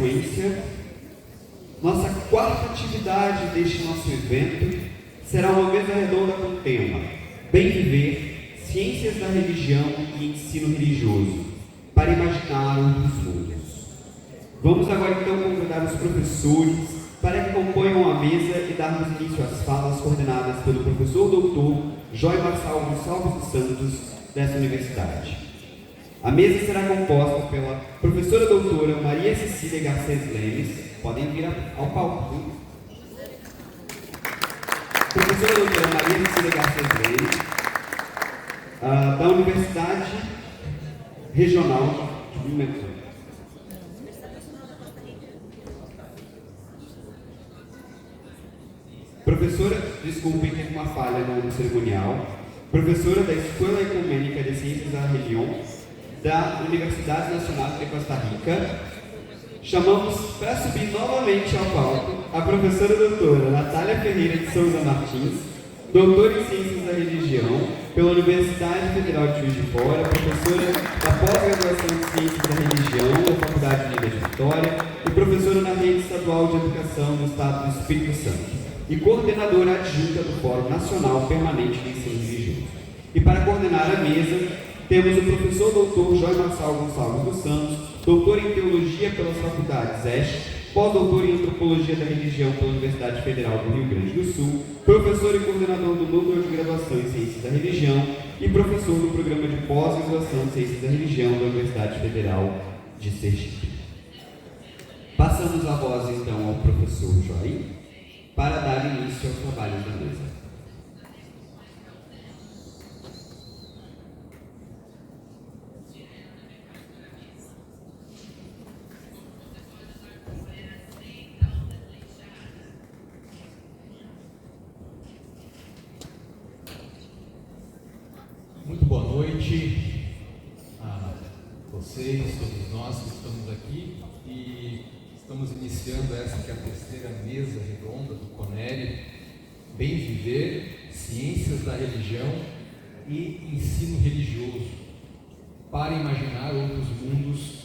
sequência, nossa quarta atividade deste nosso evento será uma mesa redonda com o tema Bem Viver, Ciências da Religião e Ensino Religioso, para imaginar outros mundos. Vamos agora então convidar os professores para que componham a mesa e darmos início às falas coordenadas pelo professor doutor Joy Marçal Gonçalves dos Santos, dessa universidade. A mesa será composta pela professora doutora Maria Cecília Garcês Lemes. Podem vir ao palco. Professora doutora Maria Cecília Garcês Lemes, da Universidade Regional de Minas. Professora, desculpem, teve uma falha no cerimonial. Professora da Escola Ecumênica de Ciências da Religião da Universidade Nacional de Costa Rica. Chamamos para subir novamente ao palco a professora doutora Natália Ferreira de Souza Martins, doutora em Ciências da Religião pela Universidade Federal de Juiz de Fora, professora da pós-graduação em Ciências da Religião da Faculdade Unida de Vitória e professora na Rede Estadual de Educação do Estado do Espírito Santo e coordenadora adjunta do Fórum Nacional Permanente de Ensino Religioso. E para coordenar a mesa, temos o professor doutor Joy Marçal Gonçalves dos Santos, doutor em Teologia pelas Faculdades EST, pós-doutor em Antropologia da Religião pela Universidade Federal do Rio Grande do Sul, professor e coordenador do Núcleo de Graduação em Ciências da Religião e professor do Programa de Pós-Graduação em Ciências da Religião da Universidade Federal de Sergipe. Passamos a voz então ao professor Joy para dar início ao trabalho da mesa. Muito boa noite a vocês, todos nós que estamos aqui, e estamos iniciando essa que é a terceira mesa redonda do CONERE, Bem Viver, Ciências da Religião e Ensino Religioso, para imaginar outros mundos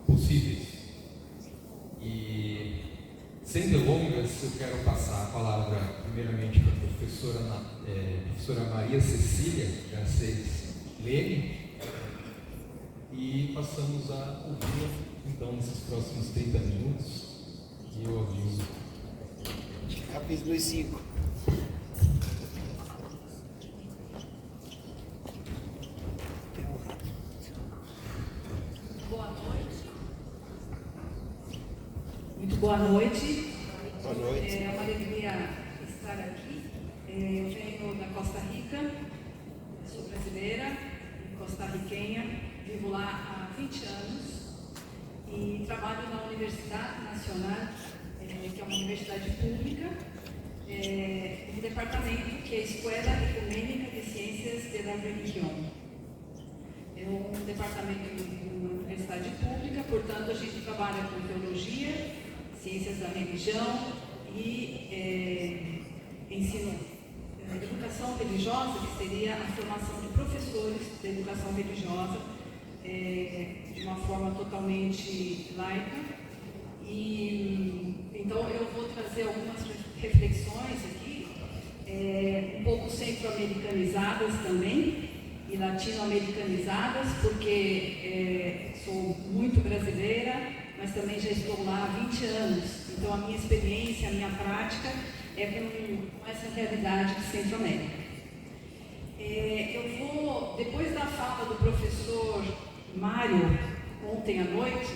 possíveis. E, sem delongas, eu quero passar a palavra primeiramente para a professora Maria Cecília Garcês Leme, e passamos a ouvi-la então nesses próximos 30 minutos, e eu aviso. Capítulo 5. Boa noite. Muito boa noite. Boa noite. É uma alegria estar aqui. Eu venho da Costa Rica, sou brasileira, costarriquenha, vivo lá há 20 anos e trabalho na Universidade Nacional, que é uma universidade pública, no departamento que é a Escola Ecumênica de Ciências da Religião. É um departamento de uma universidade pública, portanto a gente trabalha com teologia, ciências da religião e ensino, educação religiosa, que seria a formação de professores de educação religiosa de uma forma totalmente laica. E então eu vou trazer algumas reflexões aqui, um pouco centro-americanizadas também e latino-americanizadas, porque sou muito brasileira, mas também já estou lá há 20 anos. Então a minha experiência, a minha prática é com essa realidade de Centro-América. Eu vou, depois da fala do professor Mário, ontem à noite,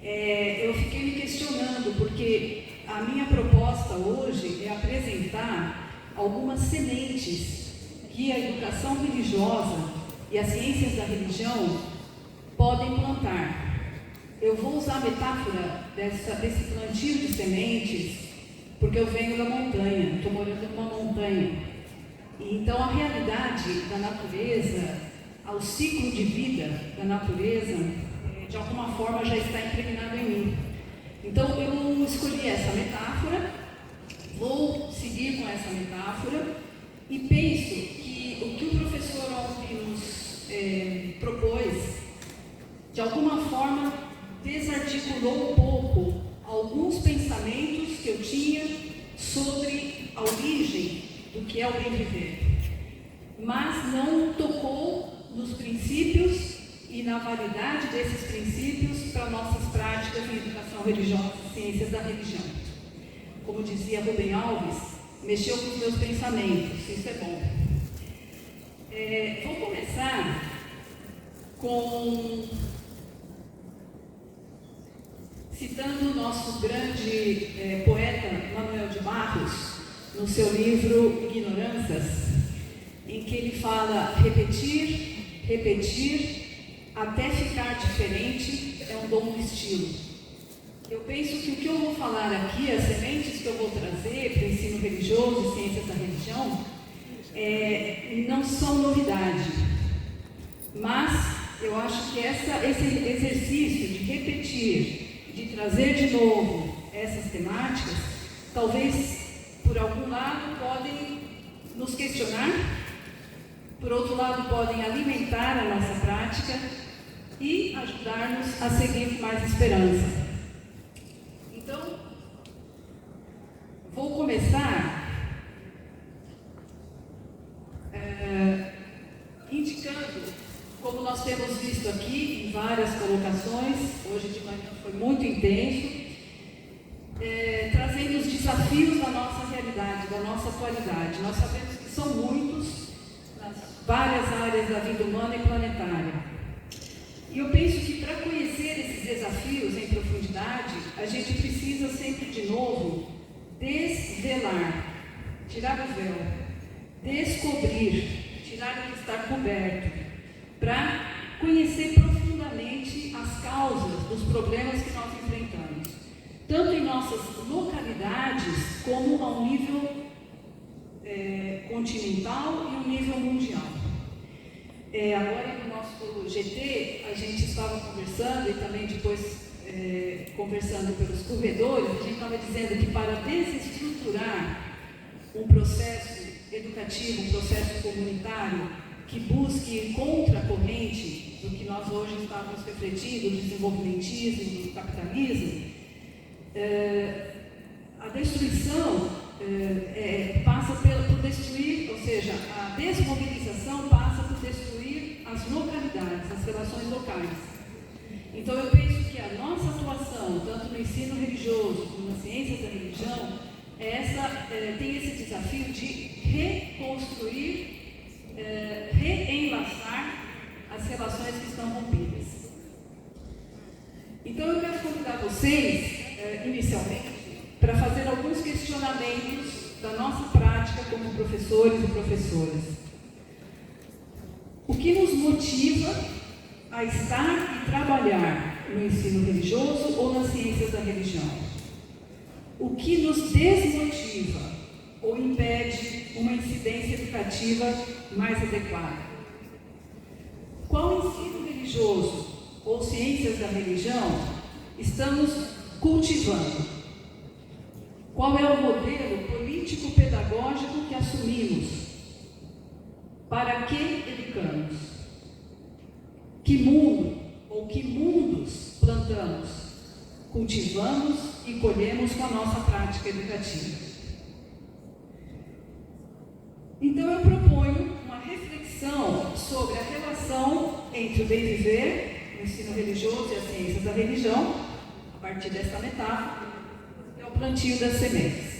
eu fiquei me questionando, porque a minha proposta hoje é apresentar algumas sementes que a educação religiosa e as ciências da religião podem plantar. Eu vou usar a metáfora desse plantio de sementes, porque eu venho da montanha, estou morando numa montanha. E então a realidade da natureza, ao ciclo de vida da natureza, de alguma forma já está impregnado em mim. Então eu escolhi essa metáfora, vou seguir com essa metáfora e penso que o que o professor ontem nos propôs, de alguma forma desarticulou um pouco alguns pensamentos que eu tinha sobre a origem do que é o bem viver, mas não tocou nos princípios e na validade desses princípios para nossas práticas em educação religiosa e ciências da religião. Como dizia Rubem Alves, mexeu com os meus pensamentos, isso é bom. Vou começar citando o nosso grande poeta Manuel de Barros, no seu livro Ignorâncias, em que ele fala: repetir, repetir, até ficar diferente é um dom do estilo. Eu penso que o que eu vou falar aqui, as sementes que eu vou trazer para o ensino religioso e ciências da religião, não são novidade, mas eu acho que esse exercício de repetir, de trazer de novo essas temáticas, talvez por algum lado podem nos questionar, por outro lado podem alimentar a nossa prática e ajudar-nos a seguir com mais esperança. Então, vou começar indicando, como nós temos visto aqui em várias colocações, hoje de manhã foi muito intenso, trazendo os desafios da nossa realidade, da nossa atualidade. Nós sabemos que são muitos, nas várias áreas da vida humana e planetária. E eu penso que para conhecer esses desafios em profundidade, a gente precisa sempre de novo desvelar, tirar o véu, descobrir, tirar o que está coberto, para conhecer profundamente as causas dos problemas que nós enfrentamos, tanto em nossas localidades como a um nível continental e um nível mundial. Agora no nosso GT, a gente estava conversando e também depois conversando pelos corredores, a gente estava dizendo que para desestruturar um processo educativo, um processo comunitário que busque ir contra a corrente do que nós hoje estamos refletindo, do desenvolvimentismo, do capitalismo, a destruição passa por destruir, ou seja, a desmobilização passa por destruir as localidades, as relações locais. Então eu penso que a nossa atuação, tanto no ensino religioso como nas ciências da religião, tem esse desafio de reconstruir, reenlaçar as relações que estão rompidas. Então eu quero convidar vocês, inicialmente, para fazer alguns questionamentos da nossa prática como professores e professoras. O que nos motiva a estar e trabalhar no ensino religioso ou nas ciências da religião? O que nos desmotiva ou impede uma incidência educativa mais adequada? Qual ensino religioso ou ciências da religião estamos cultivando? Qual é o modelo político-pedagógico que assumimos? Para que educamos? Que mundo ou que mundos plantamos, cultivamos e colhemos com a nossa prática educativa? Então eu proponho uma reflexão sobre a relação entre o bem viver, o ensino religioso e as ciências da religião, a partir dessa metáfora, é o plantio das sementes.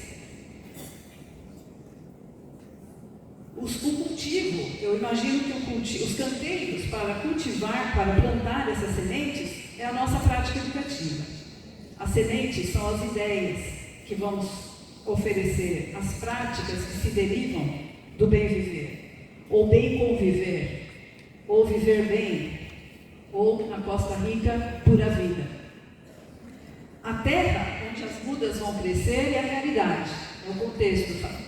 O cultivo, eu imagino que os canteiros para cultivar, para plantar essas sementes, é a nossa prática educativa. As sementes são as ideias que vamos oferecer, as práticas que se derivam do bem viver, ou bem conviver, ou viver bem, ou, na Costa Rica, pura vida. A terra onde as mudas vão crescer é a realidade, é o contexto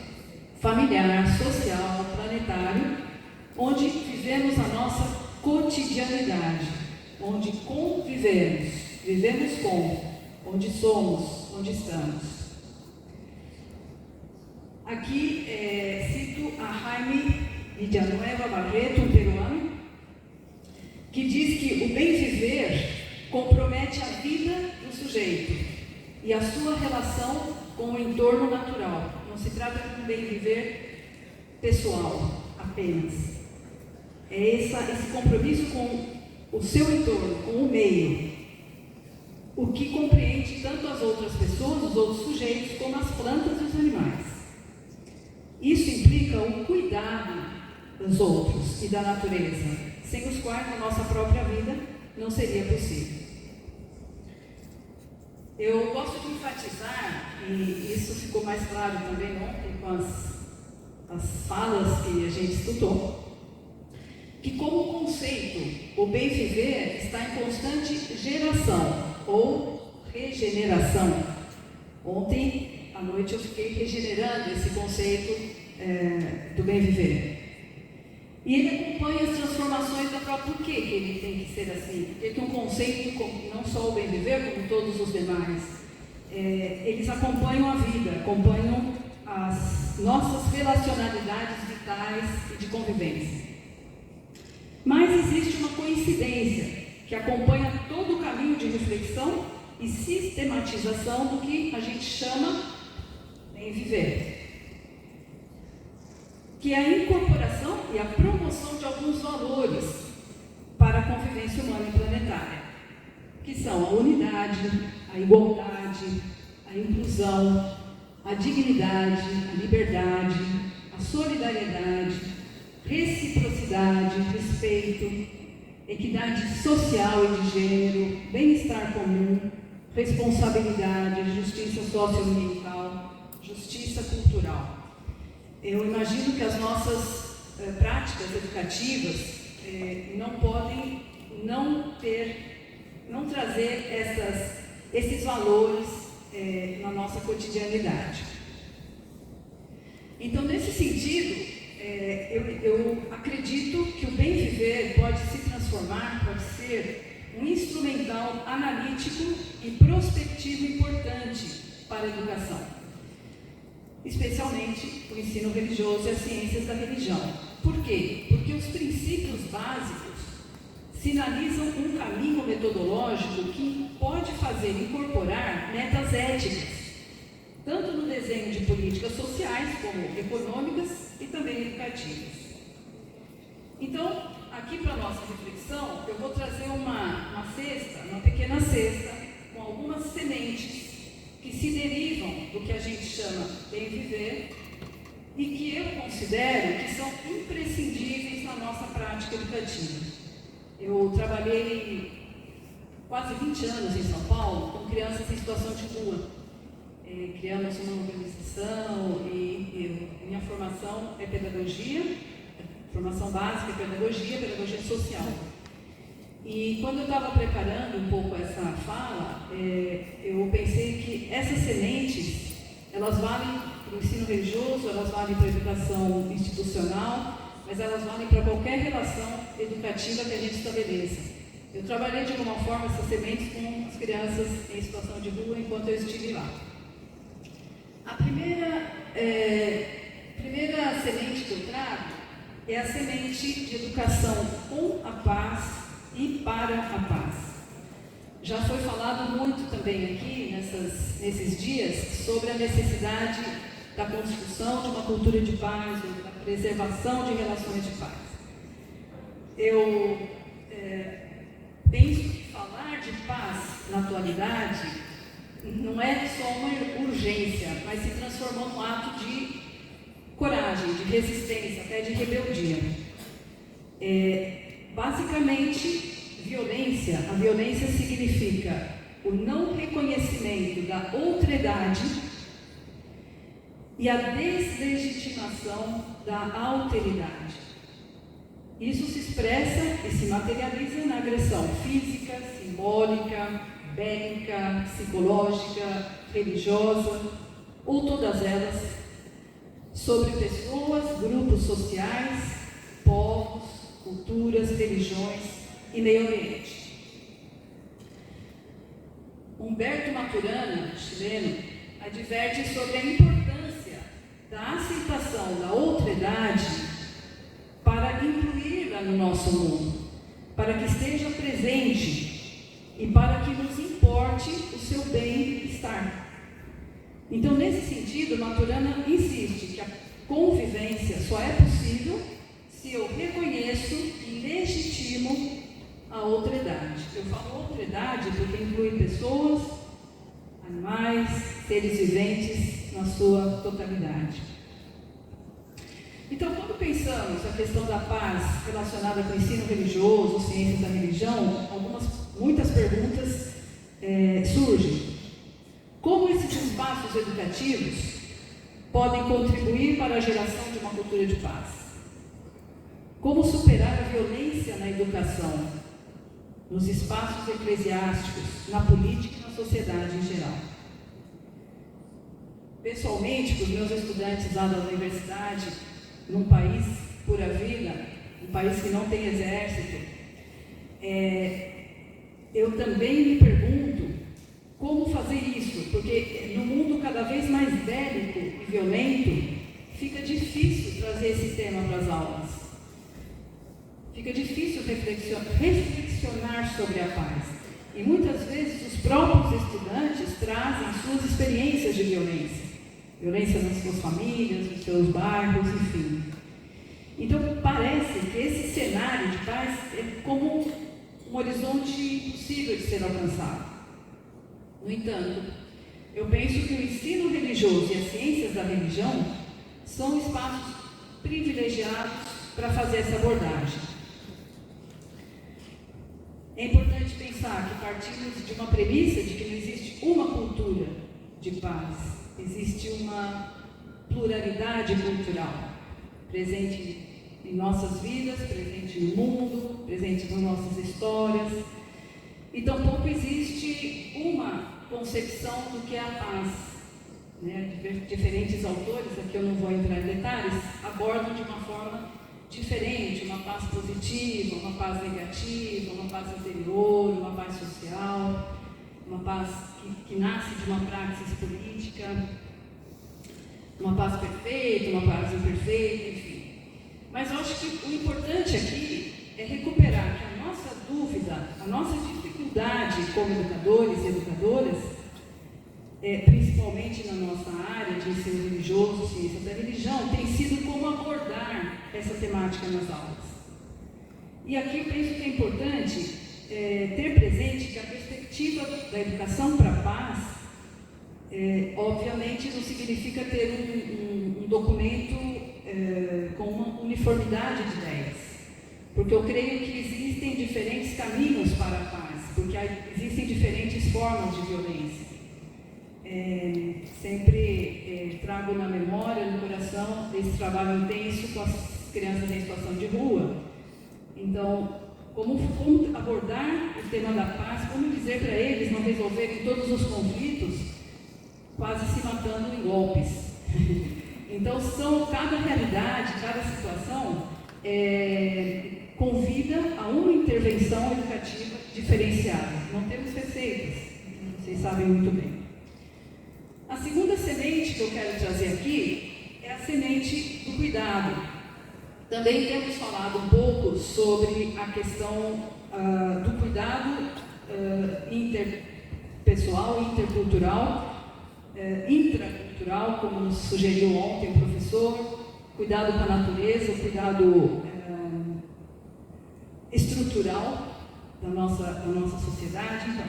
familiar, social, planetário, onde vivemos a nossa cotidianidade, onde convivemos, vivemos com, onde somos, onde estamos. Aqui cito a Jaime Villanueva Barreto, um peruano, que diz que o bem viver compromete a vida do sujeito e a sua relação com o entorno natural. Não se trata de um bem viver pessoal apenas. É esse compromisso com o seu entorno, com o meio, o que compreende tanto as outras pessoas, os outros sujeitos, como as plantas e os animais. Isso implica o cuidado dos outros e da natureza, sem os quais a nossa própria vida não seria possível. Eu gosto de enfatizar, e isso ficou mais claro também ontem com as falas que a gente estudou, que como conceito, o bem viver está em constante geração ou regeneração. Ontem à noite eu fiquei regenerando esse conceito do bem viver. E ele acompanha as transformações da própria. Por que ele tem que ser assim? Porque um conceito, não só o bem viver, como todos os demais, eles acompanham a vida, acompanham as nossas relacionalidades vitais e de convivência. Mas existe uma coincidência que acompanha todo o caminho de reflexão e sistematização do que a gente chama bem viver, que é a incorporação e a promoção de alguns valores para a convivência humana e planetária, que são a unidade, a igualdade, a inclusão, a dignidade, a liberdade, a solidariedade, reciprocidade, respeito, equidade social e de gênero, bem-estar comum, responsabilidade, justiça socioambiental, justiça cultural. Eu imagino que as nossas práticas educativas não podem não trazer esses valores na nossa cotidianidade. Então, nesse sentido, eu acredito que o bem viver pode se transformar, pode ser um instrumental analítico e prospectivo importante para a educação, especialmente o ensino religioso e as ciências da religião. Por quê? Porque os princípios básicos sinalizam um caminho metodológico que pode fazer incorporar metas éticas, tanto no desenho de políticas sociais como econômicas e também educativas. Então, aqui para a nossa reflexão, eu vou trazer uma pequena cesta, com algumas sementes que se derivam do que a gente chama bem viver e que eu considero que são imprescindíveis na nossa prática educativa. Eu trabalhei quase 20 anos em São Paulo com crianças em situação de rua. Criamos uma organização e minha formação é pedagogia, formação básica é pedagogia social. E quando eu estava preparando um pouco essa fala, eu pensei que essas sementes, elas valem para o ensino religioso, elas valem para a educação institucional, mas elas valem para qualquer relação educativa que a gente estabeleça. Eu trabalhei de alguma forma essas sementes com as crianças em situação de rua enquanto eu estive lá. A primeira semente que eu trago é a semente de educação com a paz e para a paz. Já foi falado muito também aqui nesses dias sobre a necessidade da construção de uma cultura de paz, da preservação de relações de paz. Eu penso que falar de paz na atualidade não é só uma urgência, mas se transformou num ato de coragem, de resistência, até de rebeldia. Basicamente, a violência significa o não reconhecimento da outredade e a deslegitimação da alteridade. Isso se expressa e se materializa na agressão física, simbólica, bélica, psicológica, religiosa, ou todas elas, sobre pessoas, grupos sociais, povos, culturas, religiões e meio ambiente. Humberto Maturana, chileno, adverte sobre a importância da aceitação da outredade para incluí-la no nosso mundo, para que esteja presente e para que nos importe o seu bem-estar. Então, nesse sentido, Maturana insiste que a convivência só é possível se eu reconheço e legitimo a outredade. Eu falo outredade porque inclui pessoas, animais, seres viventes na sua totalidade. Então, quando pensamos a questão da paz relacionada com o ensino religioso, ciências da religião, muitas perguntas surgem. Como esses espaços educativos podem contribuir para a geração de uma cultura de paz? Como superar a violência na educação, nos espaços eclesiásticos, na política e na sociedade em geral? Pessoalmente, para os meus estudantes lá da universidade, num país pura vida, um país que não tem exército, eu também me pergunto como fazer isso, porque no mundo cada vez mais bélico e violento, fica difícil trazer esse tema para as aulas. Fica difícil reflexionar sobre a paz. E muitas vezes os próprios estudantes trazem suas experiências de violência. Violência nas suas famílias, nos seus bairros, enfim. Então, parece que esse cenário de paz é como um horizonte impossível de ser alcançado. No entanto, eu penso que o ensino religioso e as ciências da religião são espaços privilegiados para fazer essa abordagem. É importante pensar que partimos de uma premissa de que não existe uma cultura de paz, existe uma pluralidade cultural presente em nossas vidas, presente no mundo, presente nas nossas histórias. E tampouco existe uma concepção do que é a paz. Diferentes autores, aqui eu não vou entrar em detalhes, abordam de uma forma diferente, uma paz positiva, uma paz negativa, uma paz interior, uma paz social, uma paz que nasce de uma praxis política, uma paz perfeita, uma paz imperfeita, enfim. Mas eu acho que o importante aqui é recuperar que a nossa dúvida, a nossa dificuldade como educadores e educadoras, principalmente na nossa área de ensino religioso, ciências da religião, tem sido como abordar essa temática nas aulas. E aqui eu penso que é importante ter presente que a perspectiva da educação para a paz, obviamente, não significa ter um documento com uma uniformidade de ideias, porque eu creio que existem diferentes caminhos para a paz, porque existem diferentes formas de violência. Sempre trago na memória, no coração, esse trabalho intenso com as crianças em situação de rua. Então, como abordar o tema da paz, como dizer para eles não resolverem todos os conflitos quase se matando em golpes. Então, cada realidade, cada situação convida a uma intervenção educativa diferenciada. Não temos receitas, vocês sabem muito bem. A segunda semente que eu quero trazer aqui é a semente do cuidado. Também temos falado um pouco sobre a questão do cuidado interpessoal, intercultural, intracultural, como nos sugeriu ontem o professor, cuidado com a natureza, cuidado estrutural da nossa sociedade. Então,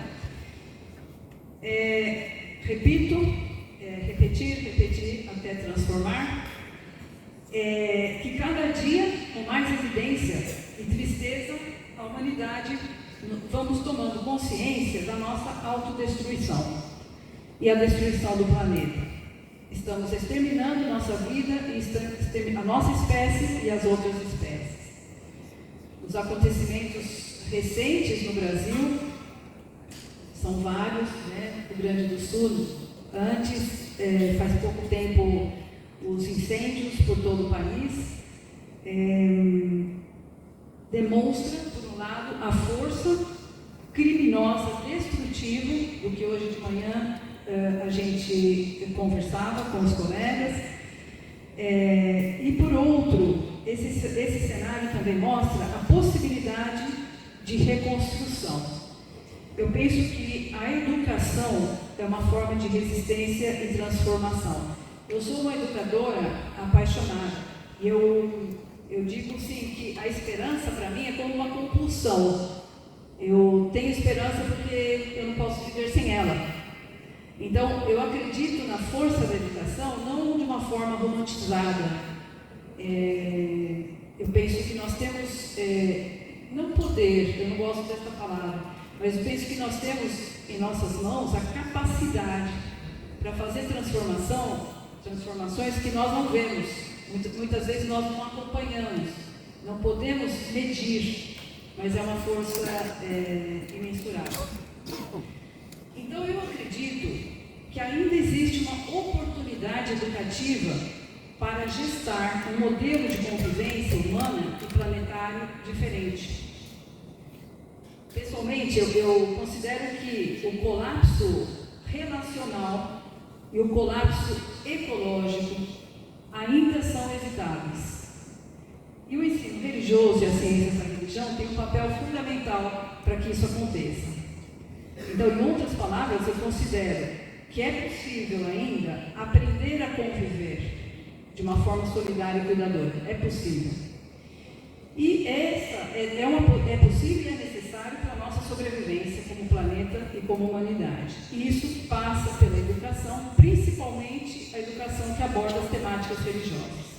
repetir até transformar, que cada dia, com mais evidência e tristeza, a humanidade vamos tomando consciência da nossa autodestruição e a destruição do planeta. Estamos exterminando nossa vida, e a nossa espécie e as outras espécies. Os acontecimentos recentes no Brasil são vários, né? Rio Grande do Sul, antes, faz pouco tempo, os incêndios por todo o país, demonstra, por um lado, a força criminosa, destrutiva, do que hoje de manhã a gente conversava com os colegas, e por outro, esse cenário também mostra a possibilidade de reconstrução. eu penso que a educação é uma forma de resistência e transformação. Eu sou uma educadora apaixonada e eu digo sim que a esperança para mim é como uma compulsão. Eu tenho esperança porque eu não posso viver sem ela. Então, eu acredito na força da educação, não de uma forma romantizada. Eu penso que nós temos, não poder, eu não gosto dessa palavra, mas eu penso que nós temos em nossas mãos a capacidade para fazer transformações que nós não vemos. Muitas vezes nós não acompanhamos, não podemos medir, mas é uma força imensurável. Então eu acredito que ainda existe uma oportunidade educativa para gestar um modelo de convivência humana e planetário diferente. Pessoalmente, eu considero que o colapso relacional e o colapso ecológico ainda são evitáveis. E o ensino religioso e a ciência da religião tem um papel fundamental para que isso aconteça. Então, em outras palavras, eu considero que é possível ainda aprender a conviver de uma forma solidária e cuidadora. É possível. E essa é possível e é necessário para a nossa sobrevivência como planeta e como humanidade. E isso passa pela educação, principalmente a educação que aborda as temáticas religiosas.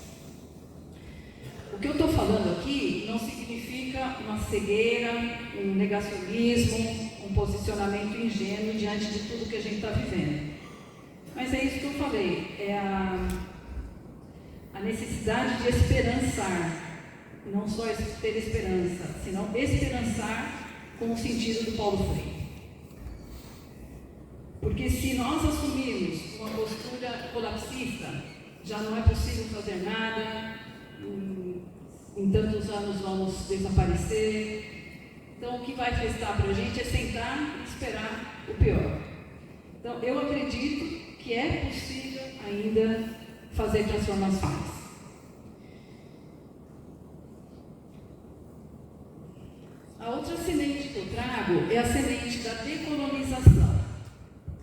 O que eu estou falando aqui não significa uma cegueira, um negacionismo, um posicionamento ingênuo diante de tudo que a gente está vivendo. Mas é isso que eu falei, é a necessidade de esperançar, não só ter esperança, senão esperançar com o sentido do Paulo Freire. Porque se nós assumirmos uma postura colapsista, já não é possível fazer nada, em tantos anos vamos desaparecer. Então, o que vai restar para a gente é sentar e esperar o pior. Então, eu acredito que é possível ainda fazer transformações. A outra semente que eu trago é a semente da decolonização,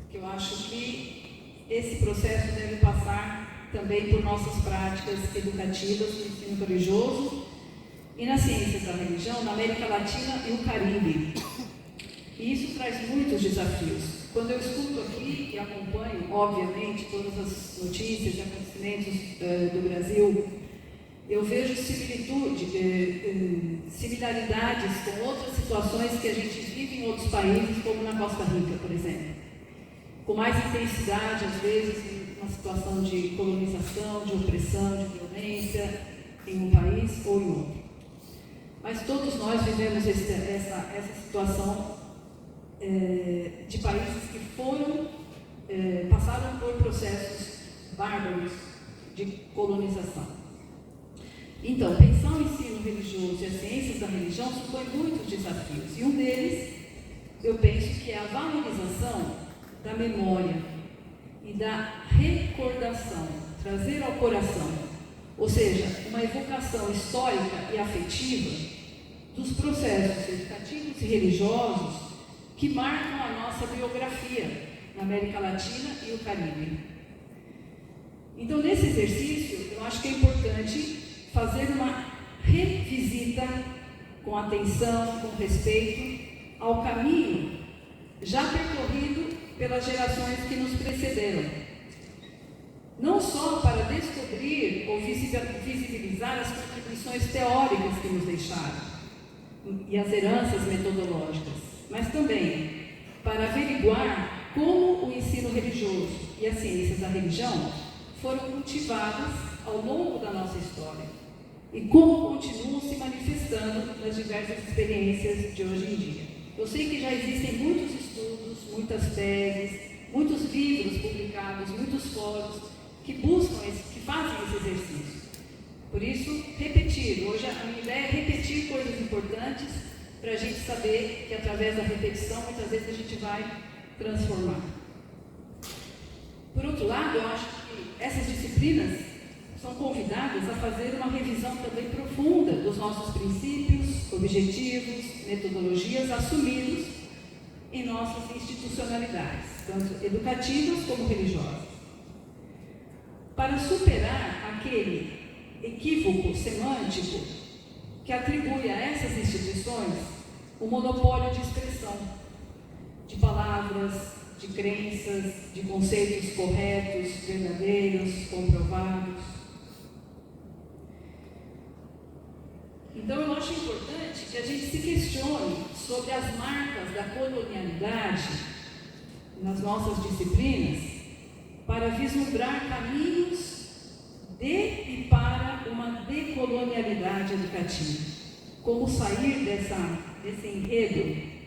que eu acho que esse processo deve passar também por nossas práticas educativas no ensino religioso e nas ciências da religião, na América Latina e o Caribe. E isso traz muitos desafios. Quando eu escuto aqui e acompanho, obviamente, todas as notícias e acontecimentos do Brasil, eu vejo similaridades com outras situações que a gente vive em outros países, como na Costa Rica, por exemplo. Com mais intensidade, às vezes, uma situação de colonização, de opressão, de violência em um país ou em outro. Mas todos nós vivemos essa situação de países que passaram por processos bárbaros de colonização. Então, pensar o ensino religioso e as ciências da religião supõe muitos desafios. E um deles, eu penso que é a valorização da memória e da recordação, trazer ao coração, ou seja, uma evocação histórica e afetiva dos processos educativos e religiosos que marcam a nossa biografia na América Latina e o Caribe. Então, nesse exercício, eu acho que é importante fazer uma revisita com atenção, com respeito ao caminho já percorrido pelas gerações que nos precederam. Não só para descobrir ou visibilizar as contribuições teóricas que nos deixaram e as heranças metodológicas, mas também para averiguar como o ensino religioso e as ciências da religião foram cultivadas ao longo da nossa história e como continuam se manifestando nas diversas experiências de hoje em dia. Eu sei que já existem muitos estudos, muitas teses, muitos livros publicados, muitos fóruns que fazem esse exercício. Por isso, repetir. Hoje a minha ideia é repetir coisas importantes para a gente saber que através da repetição muitas vezes a gente vai transformar. Por outro lado, eu acho que essas disciplinas são convidadas a fazer uma revisão também profunda dos nossos princípios, objetivos, metodologias assumidos em nossas institucionalidades, tanto educativas como religiosas. Para superar aquele equívoco semântico que atribui a essas instituições o monopólio de expressão, de palavras, de crenças, de conceitos corretos, verdadeiros, comprovados. Então, eu acho importante que a gente se questione sobre as marcas da colonialidade nas nossas disciplinas para vislumbrar caminhos de e para uma decolonialidade educativa. Como sair desse enredo,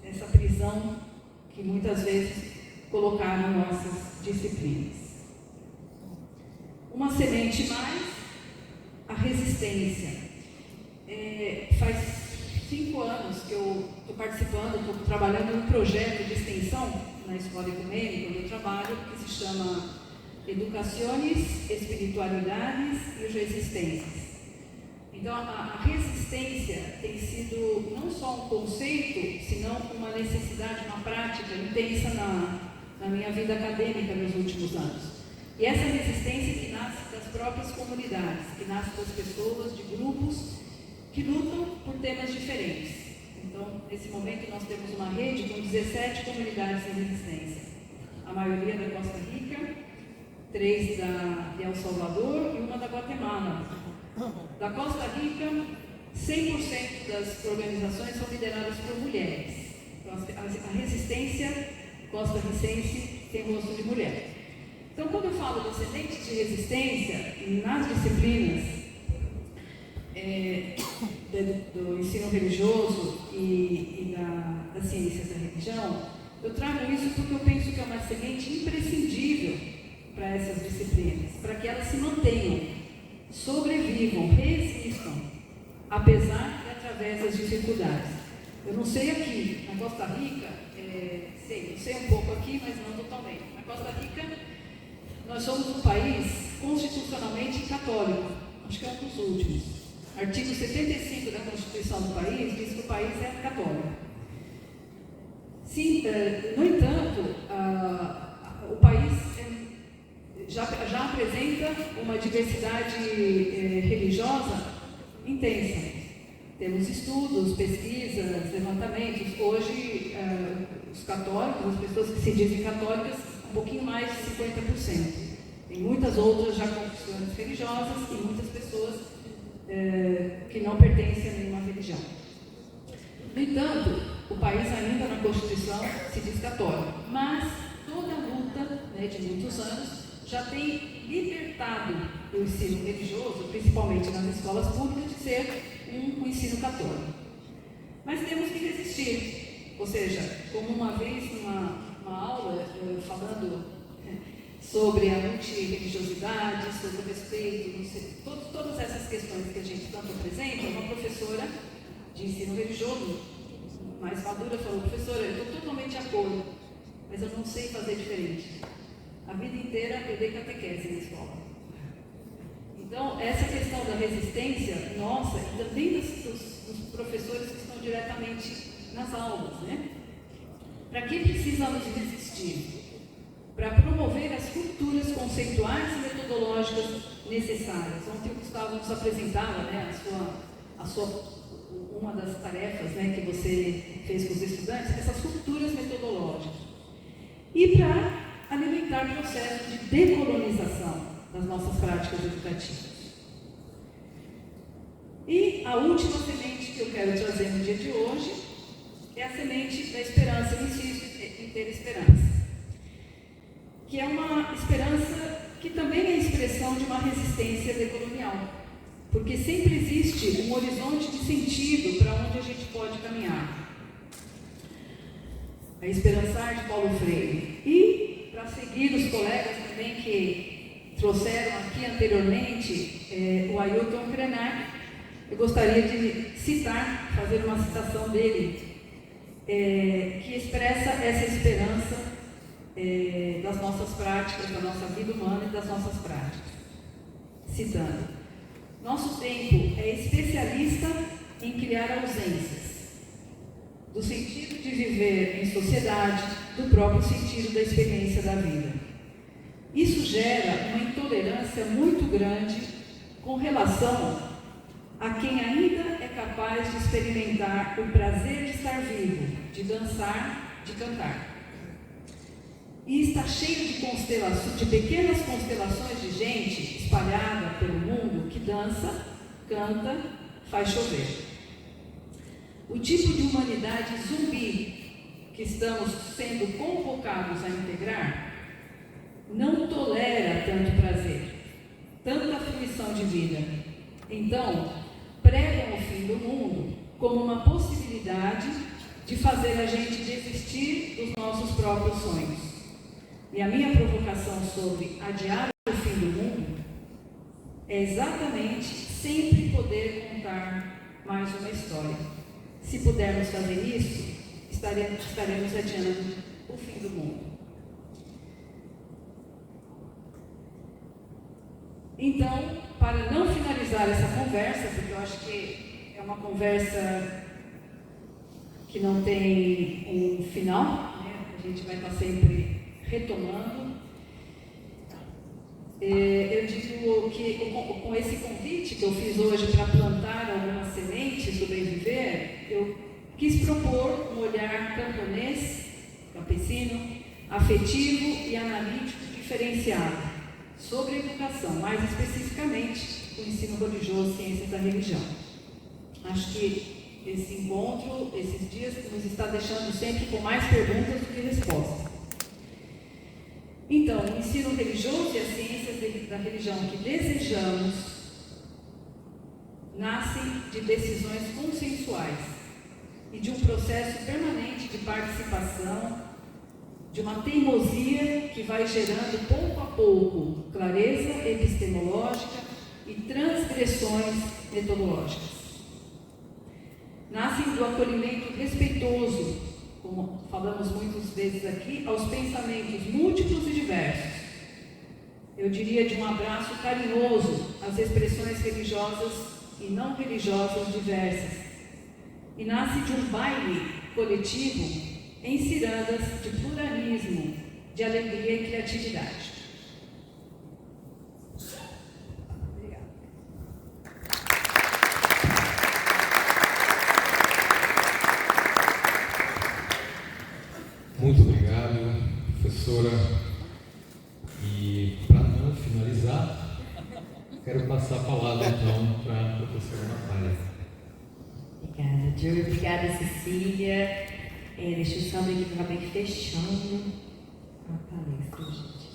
dessa prisão que muitas vezes colocaram nossas disciplinas. Uma semente mais, a resistência. Faz 5 anos que eu estou participando, estou trabalhando em um projeto de extensão na Escola Ecumênica, onde eu trabalho, que se chama Educaciones, Espiritualidades e Resistências. Então, a resistência tem sido não só um conceito, senão uma necessidade, uma prática intensa na minha vida acadêmica nos últimos anos. E essa resistência que nasce das próprias comunidades, que nasce das pessoas, de grupos que lutam por temas diferentes. Então, nesse momento, nós temos uma rede com 17 comunidades de resistência. A maioria da Costa Rica, 3 de El Salvador e uma da Guatemala. Da Costa Rica, 100% das organizações são lideradas por mulheres. Então, a resistência costarricense tem rosto de mulher. Então, quando eu falo das sementes de resistência nas disciplinas do ensino religioso e das ciências da religião, eu trago isso porque eu penso que é uma semente imprescindível para essas disciplinas, para que elas se mantenham, sobrevivam, resistam, apesar e através das dificuldades. Eu não sei aqui, na Costa Rica, sei um pouco aqui, mas não totalmente. Na Costa Rica, nós somos um país constitucionalmente católico, acho que é um dos últimos. Artigo 75 da Constituição do país diz que o país é católico. Sim, no entanto, o país já apresenta uma diversidade religiosa intensa. Temos estudos, pesquisas, levantamentos. Hoje, os católicos, as pessoas que se dizem católicas, um pouquinho mais de 50%. Tem muitas outras já confissões religiosas e muitas pessoas que não pertencem a nenhuma religião. No entanto, o país ainda na Constituição se diz católico, mas toda a luta de muitos anos já tem libertado o ensino religioso, principalmente nas escolas públicas, de ser um ensino católico. Mas temos que resistir, ou seja, como uma vez numa aula falando sobre a multirreligiosidade, sobre o respeito, todas essas questões que a gente tanto apresenta, uma professora de ensino religioso, mais madura, falou: professora, eu estou totalmente de acordo, mas eu não sei fazer diferente. A vida inteira eu dei catequese na escola. Então, essa questão da resistência nossa, e também dos professores que estão diretamente nas aulas, né? Para que precisamos resistir? Para promover as culturas conceituais e metodológicas necessárias. Ontem o Gustavo nos apresentava, né, uma das tarefas, né, que você fez com os estudantes, essas culturas metodológicas. E para alimentar o processo de decolonização das nossas práticas educativas. E a última semente que eu quero trazer no dia de hoje é a semente da esperança, eu insisto em ter esperança. Que é uma esperança que também é expressão de uma resistência decolonial, porque sempre existe um horizonte de sentido para onde a gente pode caminhar. A Esperançar, de Paulo Freire. E, para seguir os colegas também que trouxeram aqui anteriormente, o Ailton Krenak, eu gostaria de citar, fazer uma citação dele, que expressa essa esperança das nossas práticas, da nossa vida humana e das nossas práticas. Citando: nosso tempo é especialista em criar ausências do sentido de viver em sociedade, do próprio sentido da experiência da vida. Isso gera uma intolerância muito grande com relação a quem ainda é capaz de experimentar o prazer de estar vivo, de dançar, de cantar. E está cheio de pequenas constelações de gente espalhada pelo mundo que dança, canta, faz chover. O tipo de humanidade zumbi que estamos sendo convocados a integrar não tolera tanto prazer, tanta fruição de vida. Então, pregam o fim do mundo como uma possibilidade de fazer a gente desistir dos nossos próprios sonhos. E a minha provocação sobre adiar o fim do mundo é exatamente sempre poder contar mais uma história. Se pudermos fazer isso, estaremos adiando o fim do mundo. Então, para não finalizar essa conversa, porque eu acho que é uma conversa que não tem um final, né? A gente vai estar sempre retomando. Eu digo que com esse convite que eu fiz hoje para plantar algumas sementes do bem viver, eu quis propor um olhar camponês, campesino, afetivo e analítico diferenciado sobre a educação, mais especificamente o ensino religioso, ciências da religião. Acho que esse encontro, esses dias, nos está deixando sempre com mais perguntas do que respostas. Então, o ensino religioso e as ciências da religião que desejamos nascem de decisões consensuais e de um processo permanente de participação, de uma teimosia que vai gerando pouco a pouco clareza epistemológica e transgressões metodológicas. Nascem do acolhimento respeitoso, como falamos muitas vezes aqui, aos pensamentos múltiplos e diversos. Eu diria de um abraço carinhoso às expressões religiosas e não religiosas diversas. E nasce de um baile coletivo em cirandas de pluralismo, de alegria e criatividade. Obrigada. Muito obrigado, professora. E para não finalizar, quero passar a palavra então para a professora Natália. Obrigada, Júlio. Obrigada, Cecília. Deixa eu só ver que acabei fechando a palestra, gente.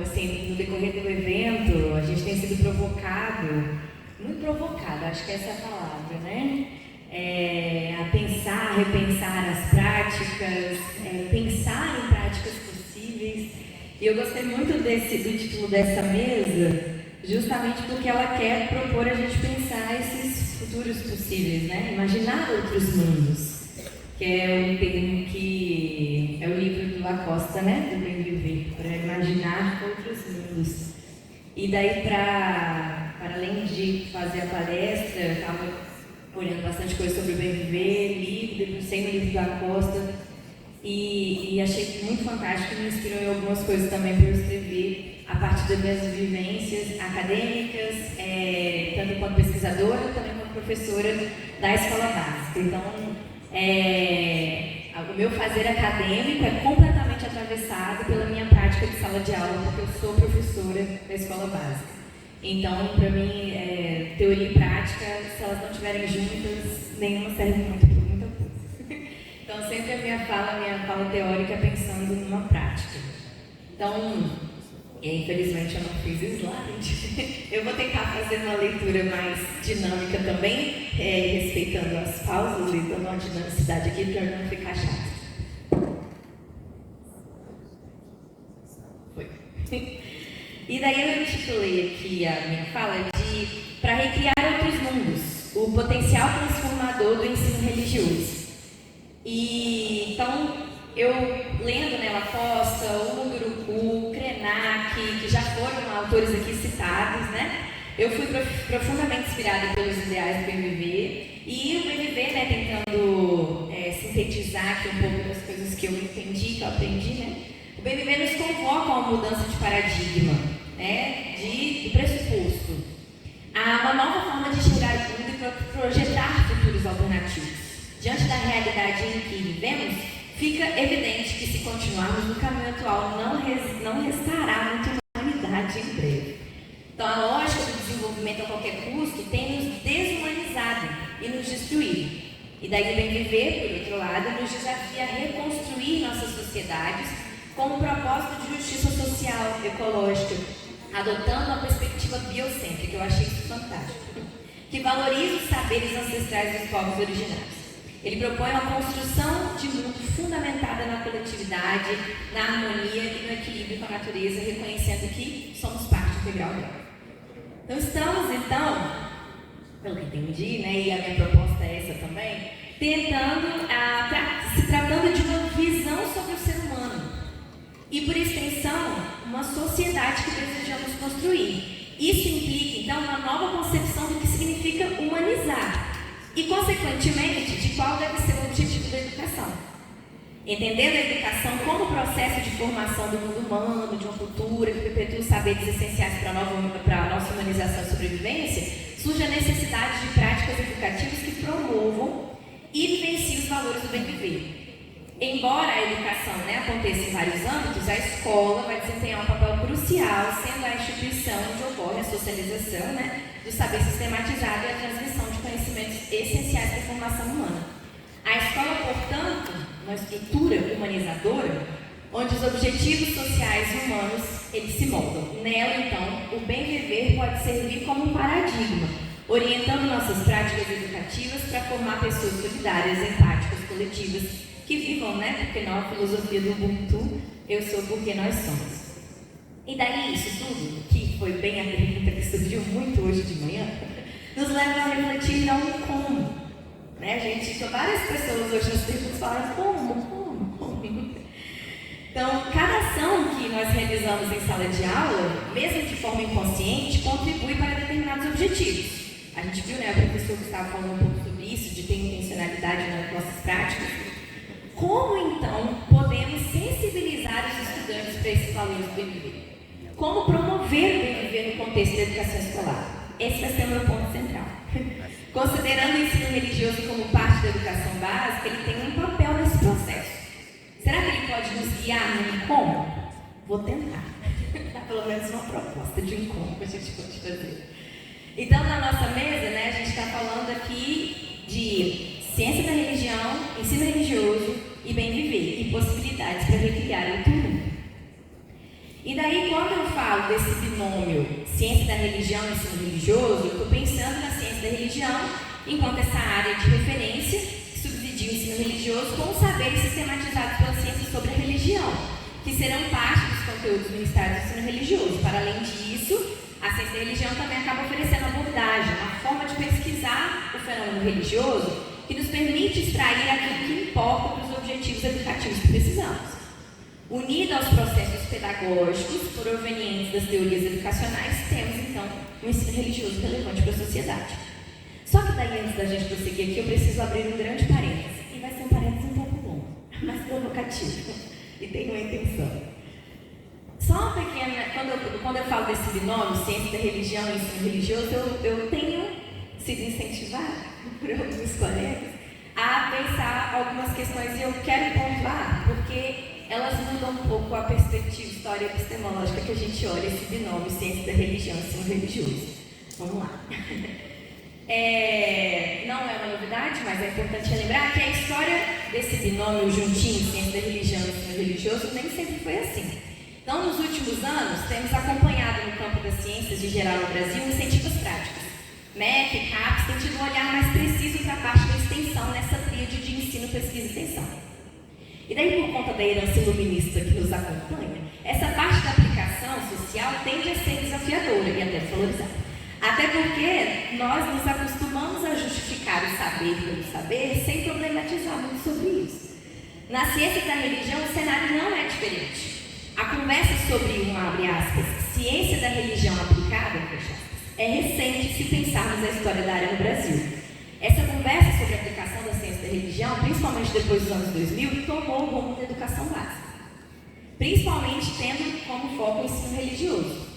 Assim, no decorrer do evento, a gente tem sido muito provocado, acho que essa é a palavra, né? A pensar, repensar as práticas, pensar em práticas possíveis. E eu gostei muito do título dessa mesa, justamente porque ela quer propor a gente pensar esses futuros possíveis, né? Imaginar outros mundos, que é um termo que é o livro do Lacosta, né? Do Bem Viver, para imaginar outros mundos. E daí, para além de fazer a palestra, eu estava olhando bastante coisa sobre o Bem Viver, li, debrucei no livro do Lacosta e achei muito fantástico e me inspirou em algumas coisas também para eu escrever a partir das minhas vivências acadêmicas, tanto quanto pesquisadora, também quanto professora da escola básica. Então, o meu fazer acadêmico é completamente atravessado pela minha prática de sala de aula, porque eu sou professora da escola básica. Então, para mim, teoria e prática, se elas não estiverem juntas, nenhuma serve muito para muita coisa. Então, sempre a minha fala teórica é pensando numa prática. Então, infelizmente eu não fiz slide. Eu vou tentar fazer uma leitura mais dinâmica também, respeitando as pausas e dando uma dinamicidade aqui para não ficar chato. Foi. E daí eu intitulei aqui a minha fala de "Para recriar outros mundos, o potencial transformador do ensino religioso". E então, eu lendo Lacosta, Munduruku, Krenak, que já foram autores aqui citados, né? Eu fui profundamente inspirada pelos ideais do Bem Viver, e o Bem Viver, né, tentando sintetizar aqui um pouco das coisas que eu entendi, que eu aprendi, né? O Bem Viver nos convoca a uma mudança de paradigma, né, de pressuposto, a uma nova forma de enxergar o mundo e projetar futuros alternativos. Diante da realidade em que vivemos, fica evidente que, se continuarmos no caminho atual, não restará muita humanidade em breve. Então, a lógica do desenvolvimento a qualquer custo tem nos desumanizado e nos destruído. E daí o Bem Viver, por outro lado, nos desafia a reconstruir nossas sociedades com um propósito de justiça social, ecológica, adotando uma perspectiva biocêntrica. Eu achei isso fantástico, que valoriza os saberes ancestrais dos povos originários. Ele propõe uma construção de mundo fundamentada na coletividade, na harmonia e no equilíbrio com a natureza, reconhecendo que somos parte integral dela. Então, estamos, pelo que entendi, né, e a minha proposta é essa também, se tratando de uma visão sobre o ser humano e, por extensão, uma sociedade que desejamos construir. Isso implica, então, uma nova concepção do que significa humanizar e, consequentemente, de qual deve ser o objetivo da educação. Entendendo a educação como processo de formação do mundo humano, de uma cultura que perpetua os saberes essenciais para a nossa humanização e sobrevivência, surge a necessidade de práticas educativas que promovam e vivenciem os valores do bem viver. Embora a educação, né, aconteça em vários âmbitos, a escola vai desempenhar um papel crucial, sendo a instituição onde ocorre a socialização, né, do saber sistematizado e a transmissão de conhecimentos essenciais para a formação humana. A escola, portanto, uma estrutura humanizadora, onde os objetivos sociais e humanos eles se moldam. Nela, então, o bem viver pode servir como um paradigma, orientando nossas práticas educativas para formar pessoas solidárias, empáticas, coletivas, que vivam, né? Porque na filosofia do Ubuntu, eu sou porque nós somos. E daí isso tudo, que foi bem a pergunta que surgiu muito hoje de manhã, nos leva a refletir ao como. Né, gente? Então, várias pessoas hoje nos perguntam falam como? Então, cada ação que nós realizamos em sala de aula, mesmo de forma inconsciente, contribui para determinados objetivos. A gente viu, né, o professor Gustavo falou um pouco sobre isso, de ter intencionalidade nas nossas práticas. Como, então, podemos sensibilizar os estudantes para esses valores do bem viver? Como promover o bem viver no contexto da educação escolar? Esse vai ser o meu ponto central. Considerando o ensino religioso como parte da educação básica, ele tem um papel nesse processo. Será que ele pode nos guiar no como? Vou tentar. Dá pelo menos uma proposta de um como que a gente pode fazer. Então, na nossa mesa, né, a gente está falando aqui de ciência da religião, ensino religioso e bem viver, e possibilidades para recriar o tudo. E daí, quando eu falo desse binômio ciência da religião e ensino religioso, eu estou pensando na ciência da religião enquanto essa área de referência que subsidia o ensino religioso com os saberes sistematizados pela ciência sobre a religião, que serão parte dos conteúdos do Ministério do Ensino Religioso. Para além disso, a ciência da religião também acaba oferecendo abordagem, uma forma de pesquisar o fenômeno religioso que nos permite extrair aquilo que importa para os objetivos educativos que precisamos. Unido aos processos pedagógicos provenientes das teorias educacionais, temos, então, um ensino religioso relevante para a sociedade. Só que daí, antes da gente prosseguir aqui, eu preciso abrir um grande parêntese. E vai ser um parêntese um pouco longo, mas provocativo. E tem uma intenção. Só uma pequena... Quando eu falo desse binômio, ciência da religião e ensino religioso, eu tenho sido incentivada por alguns colegas a pensar algumas questões, e eu quero pontuar, porque elas mudam um pouco a perspectiva história epistemológica que a gente olha esse binômio ciência da religião e ensino religioso. Vamos lá. Não é uma novidade, mas é importante lembrar que a história desse binômio juntinho, ciência da religião e ensino religioso, nem sempre foi assim. Então, nos últimos anos, temos acompanhado no campo das ciências de geral no Brasil incentivos práticos. MEC e CAPES têm tido um olhar mais preciso para a parte da extensão nessa tríade de ensino, pesquisa e extensão. E daí, por conta da herança iluminista que nos acompanha, essa parte da aplicação social tende a ser desafiadora e até desvalorizada. Até porque nós nos acostumamos a justificar o saber pelo saber sem problematizar muito sobre isso. Na ciência da religião, o cenário não é diferente. A conversa sobre abre aspas, ciência da religião aplicada, fecha aspas, é recente se pensarmos a história da área no Brasil. Essa conversa sobre a aplicação da ciência da religião, principalmente depois dos anos 2000, tomou o rumo da educação básica, principalmente tendo como foco o ensino religioso.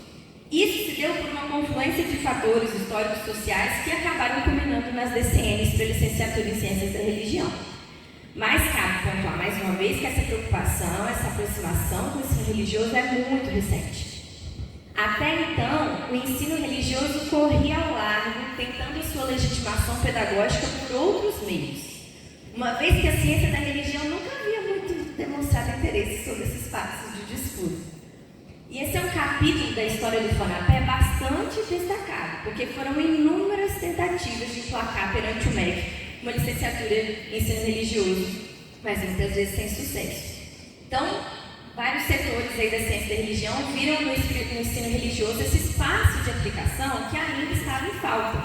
Isso se deu por uma confluência de fatores históricos sociais que acabaram culminando nas DCNs para licenciatura em Ciências da Religião. Mas cabe pontuar mais uma vez que essa preocupação, essa aproximação com o ensino religioso é muito recente. Até então, o ensino religioso corria ao largo, tentando sua legitimação pedagógica por outros meios, uma vez que a ciência da religião nunca havia muito demonstrado interesse sobre esses espaços de disputa. E esse é um capítulo da história do FONAPE bastante destacado, porque foram inúmeras tentativas de emplacar perante o MEC uma licenciatura em ensino religioso, mas muitas vezes sem sucesso. Então, vários setores aí da ciência da religião viram no ensino religioso esse espaço de aplicação que ainda estava em falta.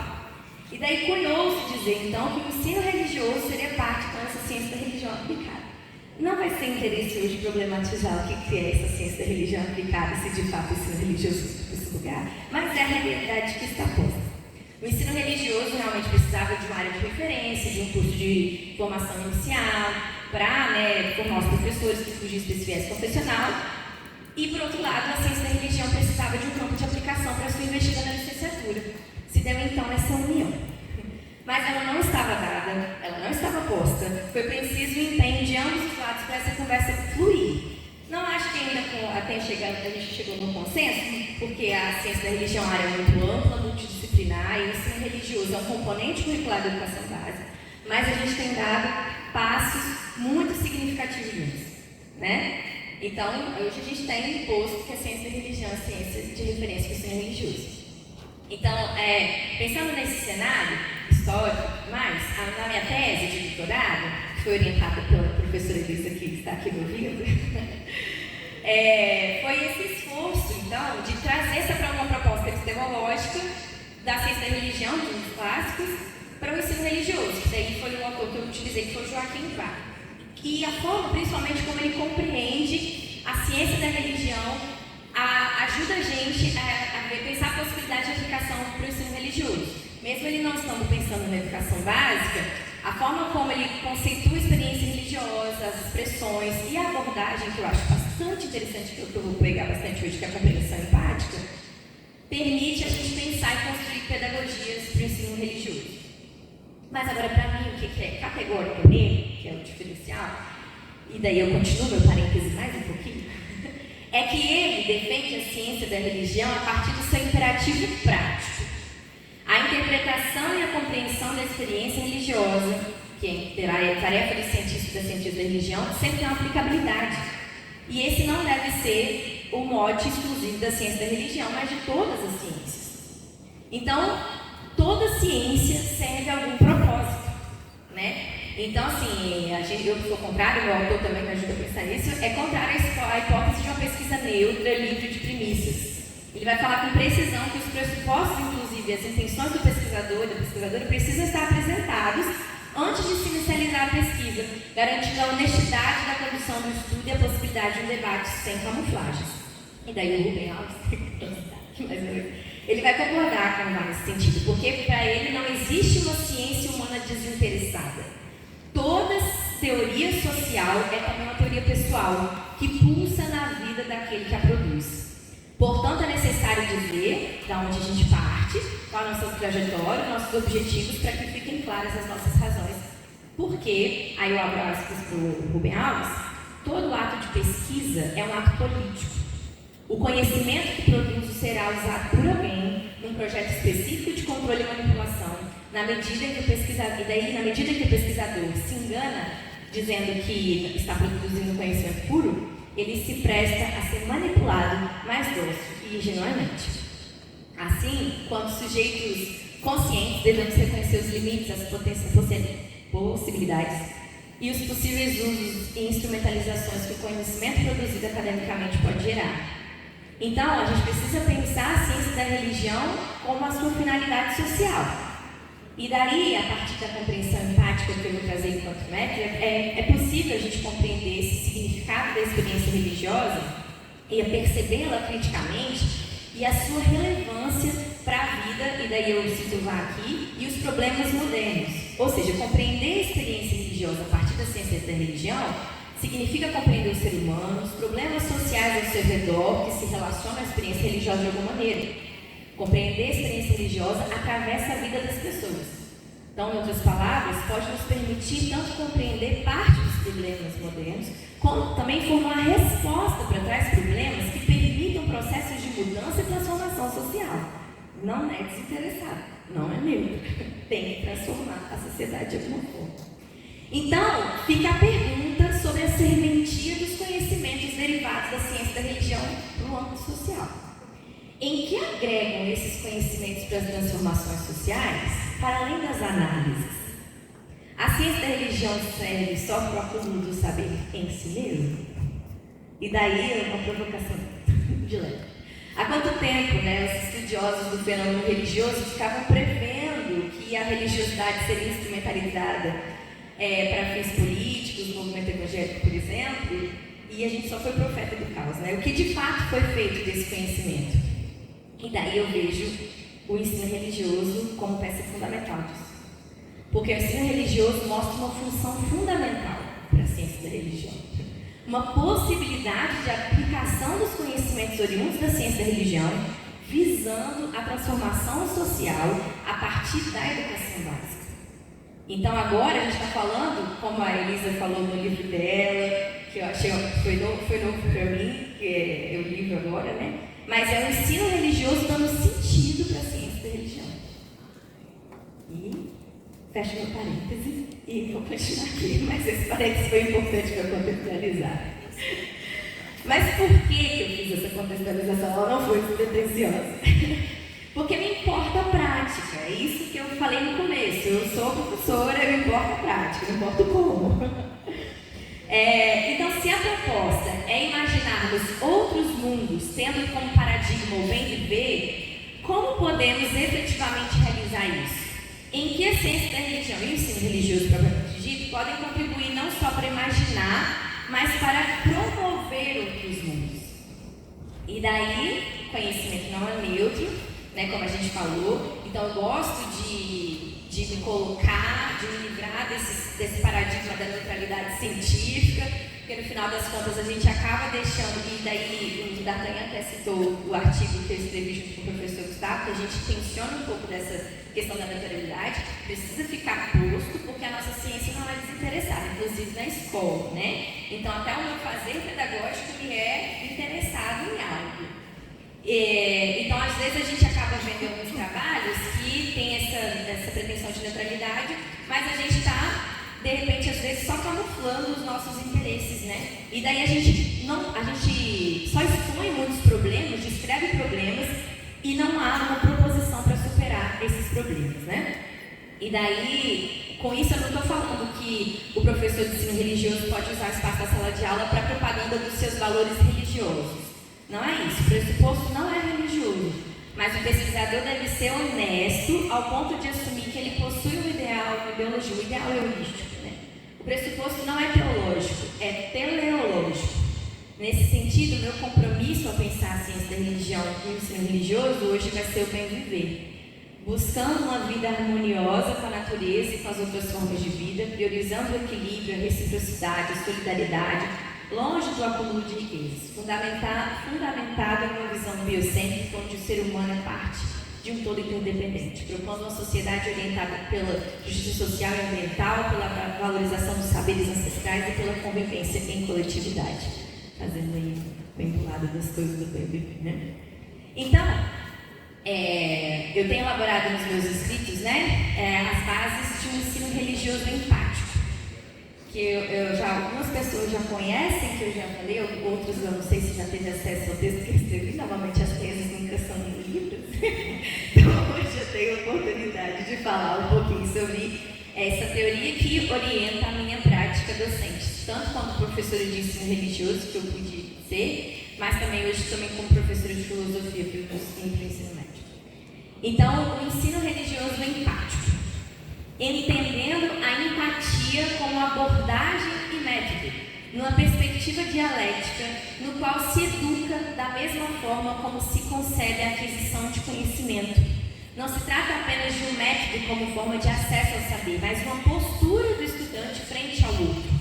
E daí cunhou-se dizer, então, que o ensino religioso seria parte então, dessa ciência da religião aplicada. Não vai ser interesse hoje problematizar o que é essa ciência da religião aplicada, se de fato o ensino religioso nesse lugar, mas é a realidade que está posta. O ensino religioso realmente precisava de uma área de referência, de um curso de formação inicial, para formar os professores que fugissem desse viés confessional. E, por outro lado, a ciência da religião precisava de um campo de aplicação para sua investida na licenciatura. Se deu, então, essa união. Mas ela não estava dada, ela não estava posta. Foi preciso o empenho de ambos os lados para essa conversa fluir. Não acho que ainda a gente chegou no consenso, porque a ciência da religião é uma área muito ampla, multidisciplinar, e o ensino religioso é um componente curricular da educação básica, mas a gente tem dado passos muito significativos nisso, né? Então, hoje a gente tem imposto que a ciência da religião é a ciência de referência para o ensino religioso. Então, pensando nesse cenário histórico, mas na minha tese de doutorado, que foi orientada pela professora Elisa, que está aqui me ouvindo, foi esse esforço, então, de trazer para uma proposta epistemológica da ciência da religião, dos clássicos, para o ensino religioso. Daí foi o autor que eu utilizei, que foi o Joaquim Vá. E a forma, principalmente, como ele compreende a ciência da religião, ajuda a gente a pensar a possibilidade de aplicação para o ensino religioso. Mesmo ele não estando pensando na educação básica, a forma como ele conceitua a experiência religiosa, as expressões e a abordagem, que eu acho bastante interessante, que eu vou pegar bastante hoje, que é a compreensão empática, permite a gente pensar e construir pedagogias para o ensino religioso. Mas agora, para mim, o que é categórico nele, que é o diferencial, e daí eu continuo meu parêntese mais um pouquinho, é que ele defende a ciência da religião a partir do seu imperativo prático. A interpretação e a compreensão da experiência religiosa, que é a tarefa do cientista e da cientista da religião, sempre tem uma aplicabilidade. E esse não deve ser o mote exclusivo da ciência da religião, mas de todas as ciências. Então, toda ciência serve a algum propósito, né? Então, assim, eu sou contrário, meu autor também me ajuda a pensar nisso, é contrário à hipótese de uma pesquisa neutra, livre de premissas. Ele vai falar com precisão que os pressupostos, inclusive, as intenções do pesquisador e da pesquisadora precisam estar apresentados antes de se inicializar a pesquisa, garantindo a honestidade da condução do estudo e a possibilidade de um debate sem camuflagens. E daí o Rubem Alves, ele vai concordar com o nesse sentido, porque para ele não existe uma ciência humana desinteressada. Toda teoria social é também uma teoria pessoal, que pulsa na vida daquele que a produz. Portanto, é necessário dizer de onde a gente parte, qual a nossa trajetória, nossos objetivos, para que fiquem claras as nossas razões. Porque, aí eu abro aspas para o Rubem Alves, todo ato de pesquisa é um ato político. O conhecimento que produzo será usado por alguém num projeto específico de controle e manipulação, na medida em que o pesquisador se engana dizendo que está produzindo conhecimento puro, ele se presta a ser manipulado mais dócil e ingenuamente. Assim, quanto sujeitos conscientes, devemos reconhecer os limites, as possibilidades e os possíveis usos e instrumentalizações que o conhecimento produzido academicamente pode gerar. Então, a gente precisa pensar a ciência da religião como a sua finalidade social. E daí, a partir da compreensão empática que eu vou trazer enquanto método, é possível a gente compreender esse significado da experiência religiosa e a percebê-la criticamente e a sua relevância para a vida, e daí eu cito lá aqui, e os problemas modernos. Ou seja, compreender a experiência religiosa a partir da ciência da religião significa compreender o ser humano, os problemas sociais ao seu redor que se relacionam à experiência religiosa de alguma maneira. Compreender a experiência religiosa atravessa a vida das pessoas. Então, em outras palavras, pode nos permitir tanto compreender parte dos problemas modernos, como também formar resposta para tais problemas que permitam processos de mudança e transformação social. Não é desinteressado, não é neutro. Tem que transformar a sociedade de alguma forma. Então, fica a pergunta sobre a serventia dos conhecimentos derivados da ciência da religião no âmbito social. Em que agregam esses conhecimentos para as transformações sociais, para além das análises? A ciência da religião serve só para o acúmulo do saber em si mesmo? E daí uma provocação de leve. Há quanto tempo, os estudiosos do fenômeno religioso ficavam prevendo que a religiosidade seria instrumentalizada para fins políticos, movimento evangélico, por exemplo, e a gente só foi profeta do caos, O que de fato foi feito desse conhecimento? E daí eu vejo o ensino religioso como peça fundamental disso. Porque o ensino religioso mostra uma função fundamental para a ciência da religião. Uma possibilidade de aplicação dos conhecimentos oriundos da ciência da religião, visando a transformação social a partir da educação básica. Então agora a gente está falando, como a Elisa falou no livro dela, que eu achei foi novo para mim, que é o livro agora, Mas é o ensino religioso dando sentido para a ciência da religião. E fecho meu parêntese e vou continuar aqui, mas esse parêntese foi importante para contextualizar. Mas por que eu fiz essa contextualização? Ela não foi despretensiosa. Porque me importa a prática, é isso que eu falei no começo. Eu sou professora, me importa a prática, não importa o como. Então, se a proposta é imaginarmos outros mundos tendo como paradigma o bem viver, como podemos efetivamente realizar isso? Em que a ciência da religião e o ensino religioso propriamente dito podem contribuir não só para imaginar, mas para promover outros mundos. E daí, conhecimento não é neutro, como a gente falou, então eu gosto de me colocar, de me livrar desse paradigma da neutralidade científica, porque no final das contas a gente acaba deixando, e daí o D'Artagnan até citou o artigo que eu escrevi junto com o professor Gustavo, que a gente tensiona um pouco dessa questão da neutralidade, precisa ficar posto, porque a nossa ciência não é desinteressada, inclusive na escola, Então até o meu fazer pedagógico me é interessado em algo. Então, às vezes, a gente acaba vendo alguns trabalhos que tem essa pretensão de neutralidade, mas a gente está, de repente, às vezes, só camuflando os nossos interesses, E daí a gente só expõe muitos problemas, descreve problemas e não há uma proposição para superar esses problemas, E daí, com isso, eu não estou falando que o professor de ensino religioso pode usar o espaço da sala de aula para propaganda dos seus valores religiosos. Não é isso, o pressuposto não é religioso, mas o pesquisador deve ser honesto ao ponto de assumir que ele possui um ideal, uma ideologia, um ideal heurístico. O pressuposto não é teológico, é teleológico. Nesse sentido, meu compromisso ao pensar a ciência da religião e o ensino religioso hoje vai ser o bem viver, buscando uma vida harmoniosa com a natureza e com as outras formas de vida, priorizando o equilíbrio, a reciprocidade, a solidariedade, longe do acúmulo de riquezas, fundamentado em uma visão biocêntrica onde o ser humano é parte de um todo interdependente, propondo uma sociedade orientada pela justiça social e ambiental, pela valorização dos saberes ancestrais e pela convivência em coletividade, fazendo aí bem do lado das coisas do bem, Então, eu tenho elaborado nos meus escritos, as bases de um ensino religioso empático, que algumas pessoas já conhecem, que eu já falei, outras eu não sei se já teve acesso ao texto que eu escrevi. Normalmente as teses nunca são livros, então hoje eu tenho a oportunidade de falar um pouquinho sobre essa teoria que orienta a minha prática docente, tanto como professora de ensino religioso, que eu pude ser, mas também hoje como professora de filosofia, que eu ensino para o ensino médio. Então, o ensino religioso é empático, entendendo a empatia como abordagem e método, numa perspectiva dialética, no qual se educa da mesma forma como se concebe a aquisição de conhecimento. Não se trata apenas de um método como forma de acesso ao saber, mas uma postura do estudante frente ao outro.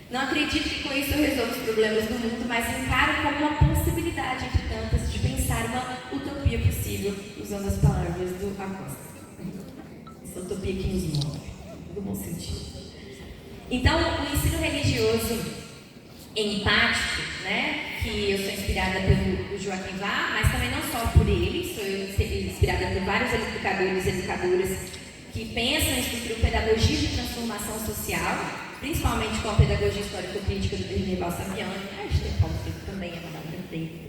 Não acredito que com isso eu resolva os problemas do mundo, mas encaro como uma possibilidade entre tantas de pensar uma utopia possível, usando as palavras do Acosta. Essa utopia que nos move, no bom sentido. Então, o ensino religioso empático, né, que eu sou inspirada pelo Joaquim Vá, mas também não só por ele, sou inspirada por vários educadores e educadoras que pensam em estrutura pedagogia de transformação social, principalmente com a pedagogia histórico-crítica do Vernê Balsamiani, a gente tem Paulo Freire também, a Madalena Freire.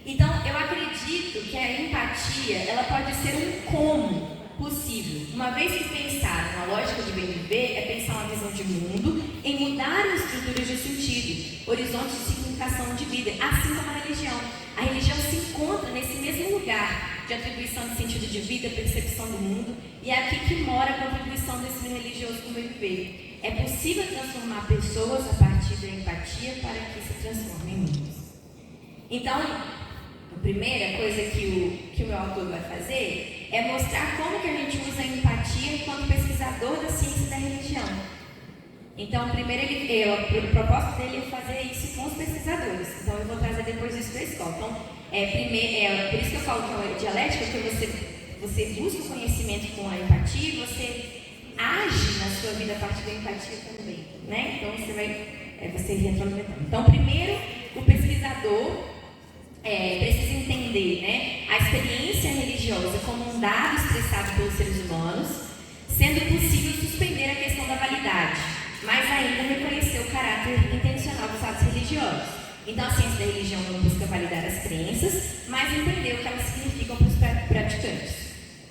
Então, eu acredito que a empatia, ela pode ser um como possível. Uma vez que pensar numa lógica de bem viver, é pensar uma visão de mundo em mudar as estruturas de sentido, horizontes de significação de vida, assim como a religião. A religião se encontra nesse mesmo lugar de atribuição de sentido de vida, percepção do mundo, e é aqui que mora a contribuição do ensino religioso com o bem viver. É possível transformar pessoas a partir da empatia para que se transformem em mundos. Então, a primeira coisa que o meu autor vai fazer é mostrar como que a gente usa a empatia enquanto pesquisador da ciência e da religião. Então, primeiro, o propósito dele é fazer isso com os pesquisadores. Então, eu vou trazer depois isso da escola. Então, por isso que eu falo que é uma dialética, porque você busca o conhecimento com a empatia e você age na sua vida a partir da empatia também, né? Então, você retroalimentando. Então, primeiro, o pesquisador precisa entender, né, a experiência religiosa como um dado expressado pelos seres humanos, sendo possível suspender a questão da validade, mas ainda reconhecer o caráter intencional dos atos religiosos. Então, a ciência da religião não busca validar as crenças, mas entender o que elas significam para os praticantes.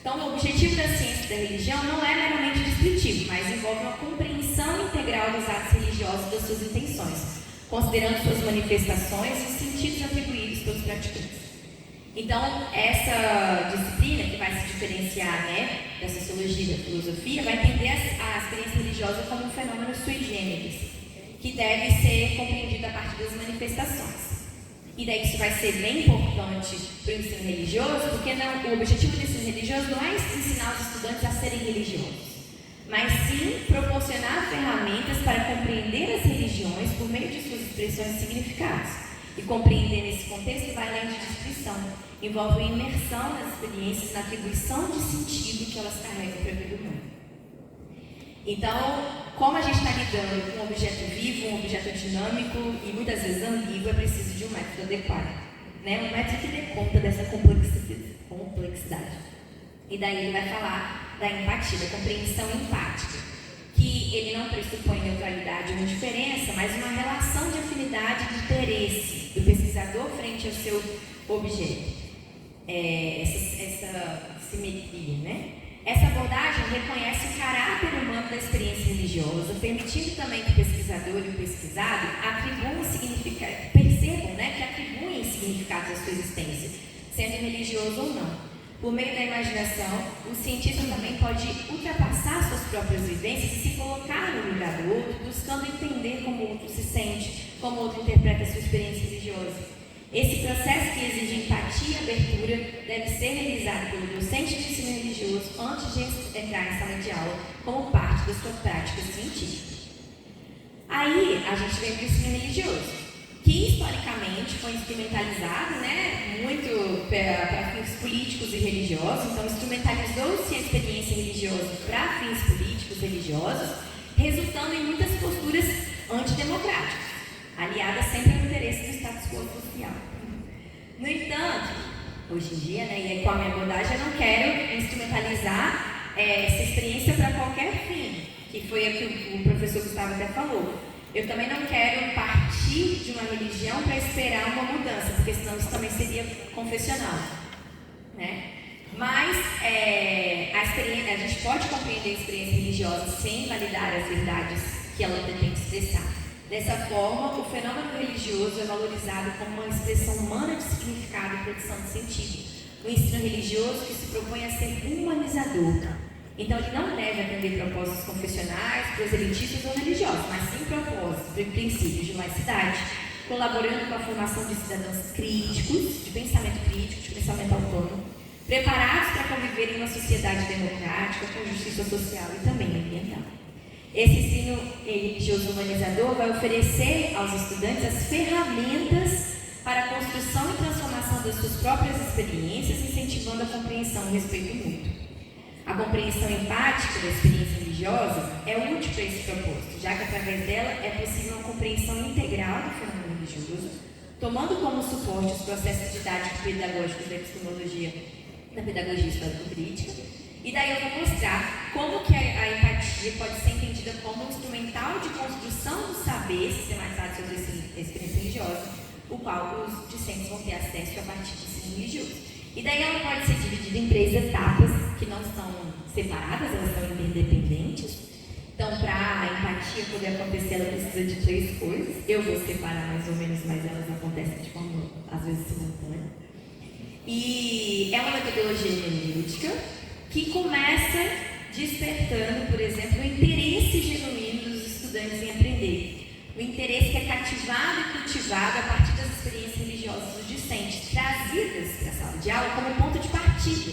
Então, o objetivo da ciência da religião não é meramente descritivo, mas envolve uma compreensão integral dos atos religiosos e das suas intenções, considerando suas manifestações e os sentidos atribuídos pelos praticantes. Então, essa disciplina, que vai se diferenciar, né, da sociologia e da filosofia, vai entender a experiência religiosa como um fenômeno sui generis, que deve ser compreendido a partir das manifestações. E daí que isso vai ser bem importante para o ensino religioso, porque o objetivo do ensino religioso não é ensinar os estudantes a serem religiosos, mas sim proporcionar ferramentas para compreender as religiões por meio de suas expressões e significados. E compreender nesse contexto vai além de descrição, envolve a imersão nas experiências, na atribuição de sentido que elas carregam para a vida humana. Então, como a gente está lidando com um objeto vivo, um objeto dinâmico e muitas vezes ambíguo, é preciso de um método adequado, né? Um método que dê conta dessa complexidade. E daí ele vai falar da empatia, da compreensão empática, que ele não pressupõe neutralidade ou indiferença, mas uma relação de afinidade e de interesse do pesquisador frente ao seu objeto. Essa simetria, né? Essa abordagem reconhece o caráter humano da experiência religiosa, permitindo também que o pesquisador e o pesquisado atribuam significado, percebam, né, que atribuem significados à sua existência, sendo religioso ou não. Por meio da imaginação, o cientista também pode ultrapassar suas próprias vivências e se colocar no lugar do outro, buscando entender como o outro se sente, como o outro interpreta a sua experiência religiosa. Esse processo, que exige empatia e abertura, deve ser realizado pelo docente de ensino religioso antes de entrar em sala de aula, como parte da sua prática científica. Aí, a gente vem para o ensino religioso, que historicamente foi instrumentalizado, né, muito para fins políticos e religiosos. Então, instrumentalizou-se a experiência religiosa para fins políticos e religiosos, resultando em muitas posturas antidemocráticas, aliadas sempre ao interesse do status quo social. No entanto, hoje em dia, né, e com a minha abordagem, eu não quero instrumentalizar essa experiência para qualquer fim, que foi o que o professor Gustavo até falou. Eu também não quero partir de uma religião para esperar uma mudança, porque senão isso também seria confessional, né? Mas a gente pode compreender a experiência religiosa sem validar as verdades que ela pretende expressar. Dessa forma, o fenômeno religioso é valorizado como uma expressão humana de significado e produção de sentido. O ensino religioso que se propõe a ser humanizador. Então, ele não deve atender propósitos confessionais, proselitistas ou religiosos, mas sim propósitos princípios de laicidade, colaborando com a formação de cidadãos críticos, de pensamento crítico, de pensamento autônomo, preparados para conviver em uma sociedade democrática, com justiça social e também ambiental. Esse ensino religioso humanizador vai oferecer aos estudantes as ferramentas para a construção e transformação das suas próprias experiências, incentivando a compreensão e o respeito mútuo. A compreensão empática da experiência religiosa é útil para esse propósito, já que através dela é possível uma compreensão integral do fenômeno religioso, tomando como suporte os processos didáticos e pedagógicos da epistemologia, da pedagogia histórico-crítica. E daí eu vou mostrar como que a empatia pode ser entendida como um instrumental de construção do saber sistematizado sobre a experiência religiosa, o qual os discentes vão ter acesso a partir do ensino religioso. E daí ela pode ser dividida em 3 etapas, que não são separadas, elas são interdependentes. Então, para a empatia poder acontecer, ela precisa de 3 coisas. Eu vou separar mais ou menos, mas elas acontecem de forma, às vezes, simultânea. E é uma metodologia hermenêutica que começa despertando, por exemplo, o interesse genuíno dos estudantes em aprender. O interesse que é cativado e cultivado a partir das experiências religiosas dos discentes, trazidas para a sala de aula como ponto de partida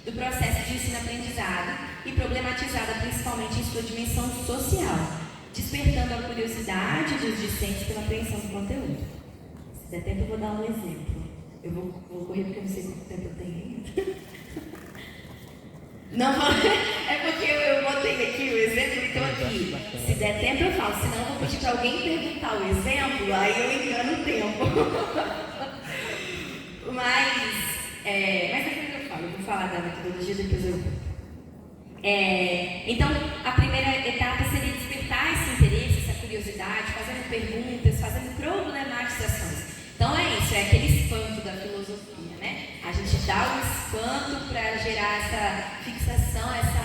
do processo de ensino-aprendizado e problematizada principalmente em sua dimensão social, despertando a curiosidade dos discentes pela apreensão do conteúdo. Se der tempo, eu vou dar um exemplo. Eu vou correr porque eu não sei quanto tempo eu tenho ainda. Não, é porque eu botei aqui o exemplo, então aqui, se der tempo eu falo, senão eu vou pedir para alguém perguntar o exemplo, aí eu engano o tempo. Mas depois eu falo, eu vou falar da metodologia, depois eu vou. Então, a primeira etapa seria despertar esse interesse, essa curiosidade, fazendo perguntas, fazendo problematizações. Então é isso, é aquele espanto da filosofia, né? A gente dá um espanto para gerar essa fixação, essa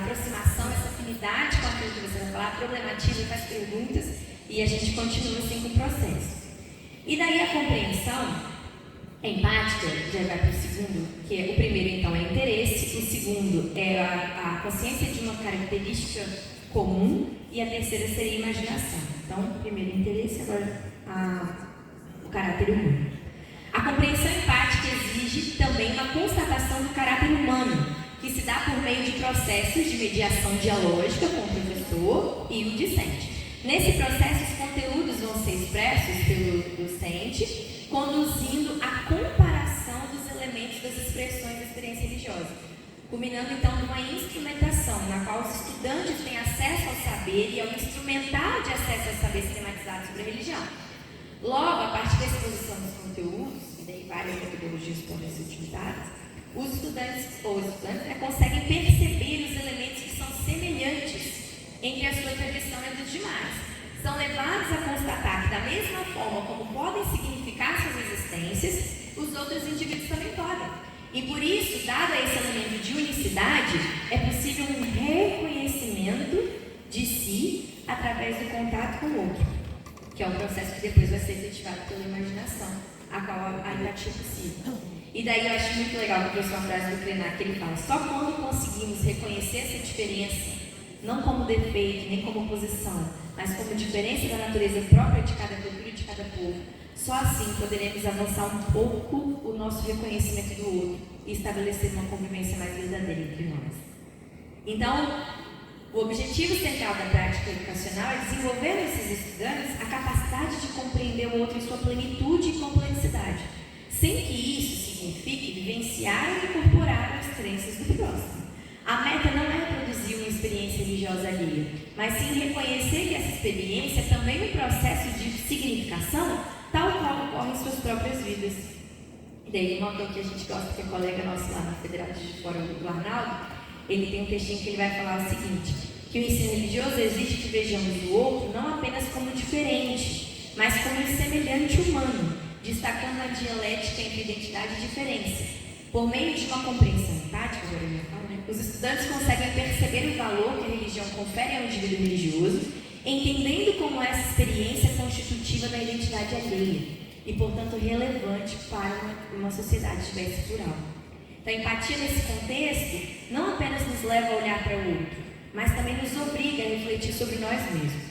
aproximação, essa afinidade com aquilo que você vai falar, problematiza, faz perguntas e a gente continua assim com o processo. E daí a compreensão empática já vai para o segundo, que é o primeiro então é interesse, o segundo é a consciência de uma característica comum e a terceira seria a imaginação. Então, primeiro interesse, agora o caráter humano. A compreensão empática exige também uma constatação do caráter humano, que se dá por meio de processos de mediação dialógica com o professor e o discente. Nesse processo, os conteúdos vão ser expressos pelo docente, conduzindo à comparação dos elementos das expressões da experiência religiosa, culminando então numa instrumentação, na qual os estudantes têm acesso ao saber e ao instrumental de acesso ao saber sistematizado sobre a religião. Logo, a partir da exposição dos conteúdos, e daí várias metodologias podem ser utilizadas, os estudantes conseguem perceber os elementos que são semelhantes entre a sua tradição e a dos demais. São levados a constatar que, da mesma forma como podem significar suas existências, os outros indivíduos também podem. E por isso, dado esse elemento de unicidade, é possível um reconhecimento de si através do contato com o outro, que é um processo que depois vai ser efetivado pela imaginação, a qual a empatia é possível. E daí eu acho muito legal que eu trouxe uma frase do Krenak, que ele fala: só quando conseguimos reconhecer essa diferença, não como defeito, nem como oposição, mas como diferença da natureza própria de cada cultura e de cada povo, só assim poderemos avançar um pouco o nosso reconhecimento do outro e estabelecer uma convivência mais verdadeira entre nós. Então, o objetivo central da prática educacional é desenvolver nesses estudantes a capacidade de compreender o outro em sua plenitude e complexidade, sem que isso signifique vivenciar ou incorporar as crenças do próximo. A meta não é produzir uma experiência religiosa alheia, mas sim reconhecer que essa experiência é também um processo de significação, tal qual ocorre em suas próprias vidas. E daí, um autor que a gente gosta, que é colega nosso lá na Federal de Fora, do Arnaldo, ele tem um textinho que ele vai falar o seguinte: que o ensino religioso exige que vejamos o outro não apenas como diferente, mas como um semelhante humano, destacando a dialética entre identidade e diferença. Por meio de uma compreensão empática, os estudantes conseguem perceber o valor que a religião confere ao indivíduo religioso, entendendo como essa experiência é constitutiva da identidade alheia e, portanto, relevante para uma sociedade diversa e plural. Então, a empatia nesse contexto não apenas nos leva a olhar para o outro, mas também nos obriga a refletir sobre nós mesmos.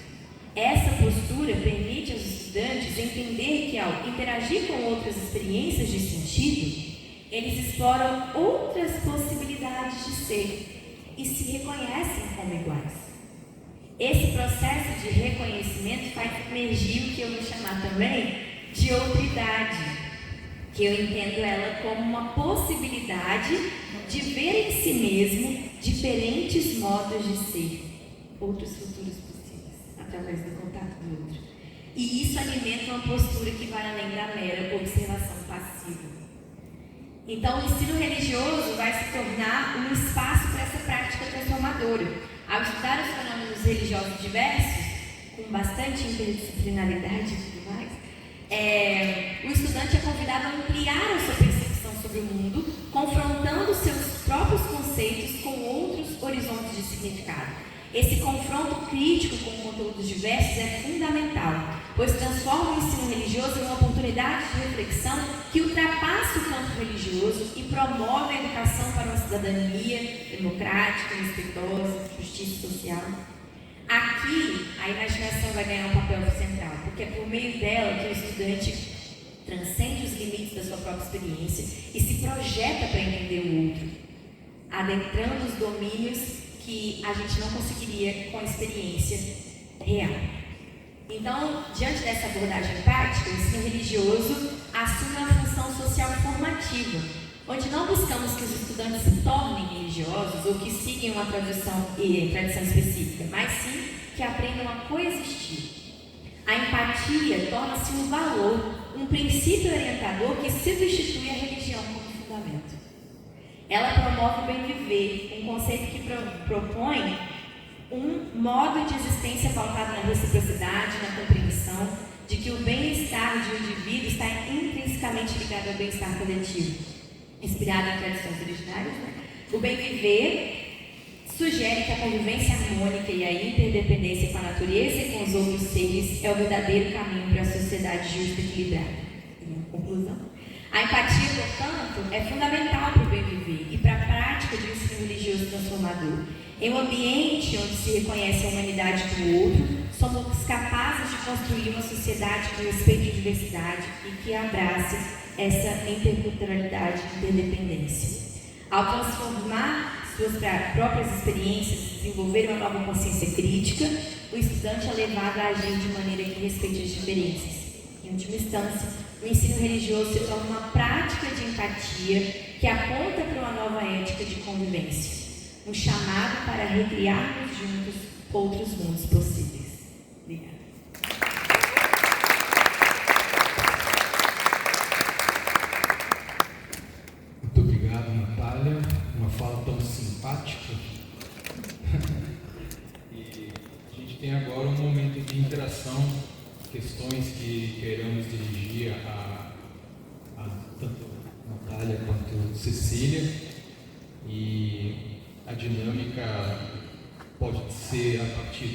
Essa postura postura permite aos estudantes entender que, ao interagir com outras experiências de sentido, eles exploram outras possibilidades de ser e se reconhecem como iguais. Esse processo de reconhecimento faz emergir o que eu vou chamar também de outridade, que eu entendo ela como uma possibilidade de ver em si mesmo diferentes modos de ser, outros futuros possíveis, através do contato do outro. E isso alimenta uma postura que vai além da mera observação passiva. Então, o ensino religioso vai se tornar um espaço para essa prática transformadora. Ao estudar os fenômenos religiosos diversos, com bastante interdisciplinaridade e tudo mais, o estudante é convidado a ampliar a sua percepção sobre o mundo, confrontando seus próprios conceitos com outros horizontes de significado. Esse confronto crítico com conteúdos diversos é fundamental, pois transforma o ensino religioso em uma oportunidade de reflexão que ultrapassa o campo religioso e promove a educação para uma cidadania democrática, respeitosa, justiça social. Aqui, a imaginação vai ganhar um papel central, porque é por meio dela que o estudante transcende os limites da sua própria experiência e se projeta para entender o outro, adentrando os domínios que a gente não conseguiria com a experiência real. Então, diante dessa abordagem empática, o ensino religioso assume uma função social formativa, onde não buscamos que os estudantes se tornem religiosos ou que sigam uma tradição específica, mas sim que aprendam a coexistir. A empatia torna-se um valor, um princípio orientador que substitui a religião como fundamento. Ela promove o bem viver, um conceito que propõe um modo de existência pautado na reciprocidade, na compreensão de que o bem-estar de um indivíduo está intrinsecamente ligado ao bem-estar coletivo. Inspirado em tradições originárias, o bem viver sugere que a convivência harmônica e a interdependência com a natureza e com os outros seres é o verdadeiro caminho para a sociedade justa e equilibrada. E a conclusão? A empatia, portanto, é fundamental para o bem viver e para a prática de um ensino religioso transformador. Em um ambiente onde se reconhece a humanidade do outro, somos capazes de construir uma sociedade que respeite a diversidade e que abrace essa interculturalidade e interdependência. Ao transformar suas próprias experiências e desenvolver uma nova consciência crítica, o estudante é levado a agir de maneira que respeite as diferenças. Em última instância, o ensino religioso se torna uma prática de empatia que aponta para uma nova ética de convivência, um chamado para recriarmos juntos outros mundos possíveis. Obrigada. Muito obrigado, Natália. Uma fala tão simpática. E a gente tem agora um momento de interação, questões que queiramos dirigir a tanto Natália quanto Cecília. E a dinâmica pode ser a partir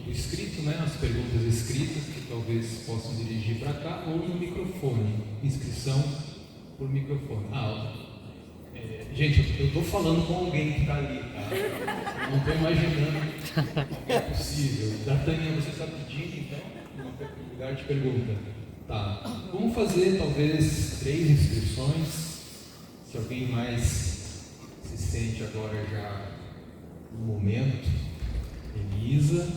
do escrito, né? As perguntas escritas que talvez possam dirigir para cá, ou no microfone, inscrição por microfone. Gente, eu estou falando com alguém que está ali, tá? Não estou imaginando que é possível. D'Artagnan, você está pedindo, então, uma lugar de pergunta. Tá. Vamos fazer, talvez, 3 inscrições. Se alguém mais se sente agora já no momento. Elisa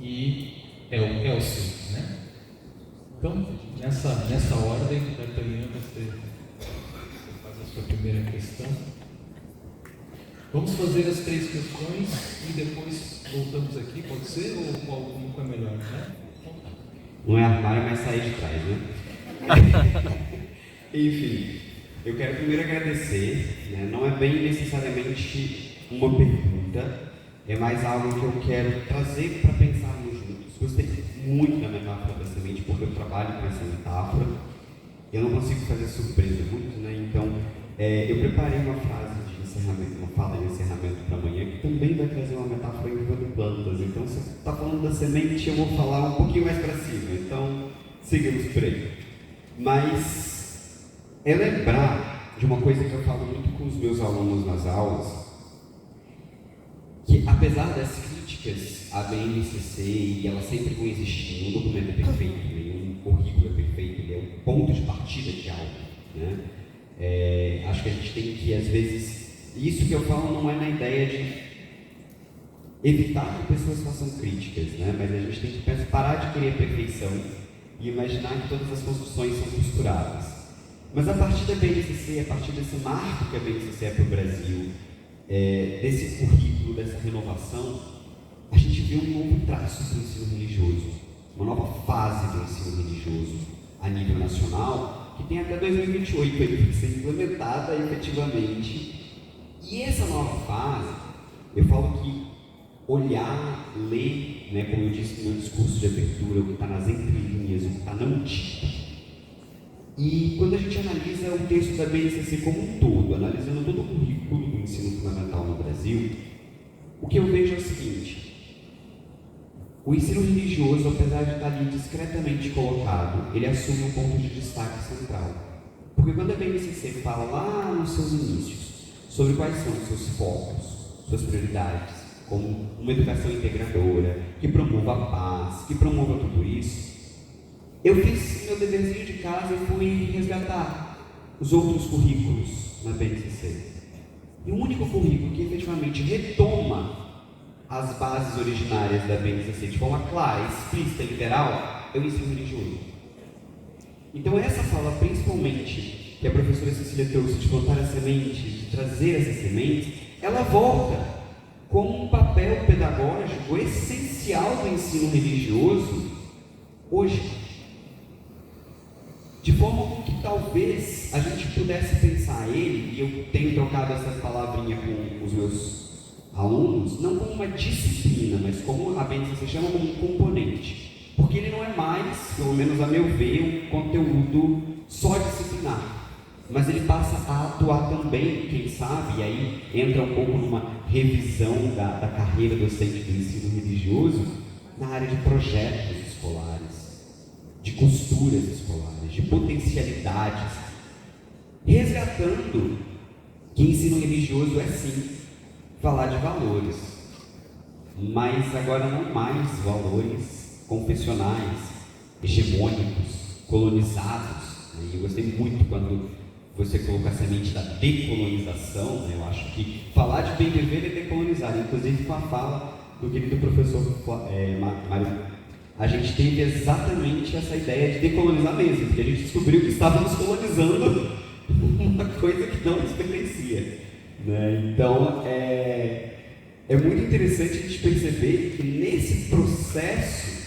e Elcio, né? Então, nessa ordem, D'Artagnan, você faz a sua primeira questão. Vamos fazer as 3 questões e depois voltamos aqui, pode ser? Ou qual é melhor, né? Não é armário, mas sair de trás, né? Enfim, eu quero primeiro agradecer, né? Não é bem necessariamente uma pergunta, é mais algo que eu quero trazer para pensarmos juntos. Gostei muito da metáfora da semente, porque eu trabalho com essa metáfora. Eu não consigo fazer surpresa muito, né? Então, eu preparei uma frase de encerramento, uma fala de encerramento para amanhã, que também vai trazer uma metáfora envolvendo plantas. Então, se você está falando da semente, eu vou falar um pouquinho mais para cima. Então, sigamos por aí. Mas é lembrar de uma coisa que eu falo muito com os meus alunos nas aulas, que que, apesar das críticas à BNCC, e elas sempre vão existir, um documento é perfeito, nenhum currículo é perfeito, ele é um ponto de partida de algo, né? Acho que a gente tem que, às vezes, isso que eu falo não é na ideia de evitar que pessoas façam críticas, né? Mas a gente tem que parar de querer perfeição e imaginar que todas as construções são costuradas. Mas a partir da BNCC, a partir desse marco que a BNCC é para o Brasil, desse currículo, dessa renovação, a gente vê um novo traço para o ensino religioso, uma nova fase do ensino religioso a nível nacional, que tem até 2028 aí para ser implementada efetivamente. E essa nova fase, eu falo que olhar, ler, né, como eu disse no meu discurso de abertura, o que está nas entrelinhas, o que está não dito. E quando a gente analisa o texto da BNCC como um todo, analisando todo o currículo do ensino fundamental no Brasil, o que eu vejo é o seguinte: o ensino religioso, apesar de estar ali discretamente colocado, ele assume um ponto de destaque central. Porque quando a BNCC fala lá nos seus inícios sobre quais são os seus focos, suas prioridades, como uma educação integradora, que promova a paz, que promova tudo isso, eu fiz meu deverzinho de casa e fui resgatar os outros currículos na BNCC. E o único currículo que efetivamente retoma as bases originárias da BNCC de forma clara, explícita, literal, é o ensino religioso. Então essa fala, principalmente, que a professora Cecília trouxe de plantar a semente, de trazer essas sementes, ela volta como um papel pedagógico essencial do ensino religioso hoje. De forma que talvez a gente pudesse pensar ele, e eu tenho trocado essa palavrinha com os meus alunos, não como uma disciplina, mas como a BNCC chama, como um componente. Porque ele não é mais, pelo menos a meu ver, um conteúdo só disciplinar. Mas ele passa a atuar também, quem sabe, e aí entra um pouco numa revisão da carreira docente do ensino religioso, na área de projetos escolares, de costuras escolares, de potencialidades, resgatando que ensino religioso é sim falar de valores, mas agora não mais valores confessionais, hegemônicos, colonizados. Eu gostei muito quando você colocou a semente da decolonização, né? Eu acho que falar de bem viver é decolonizar, inclusive com a fala do querido professor Mário. A gente teve exatamente essa ideia de decolonizar mesmo, porque a gente descobriu que estávamos colonizando uma coisa que não nos pertencia, né? Então, é muito interessante a gente perceber que nesse processo,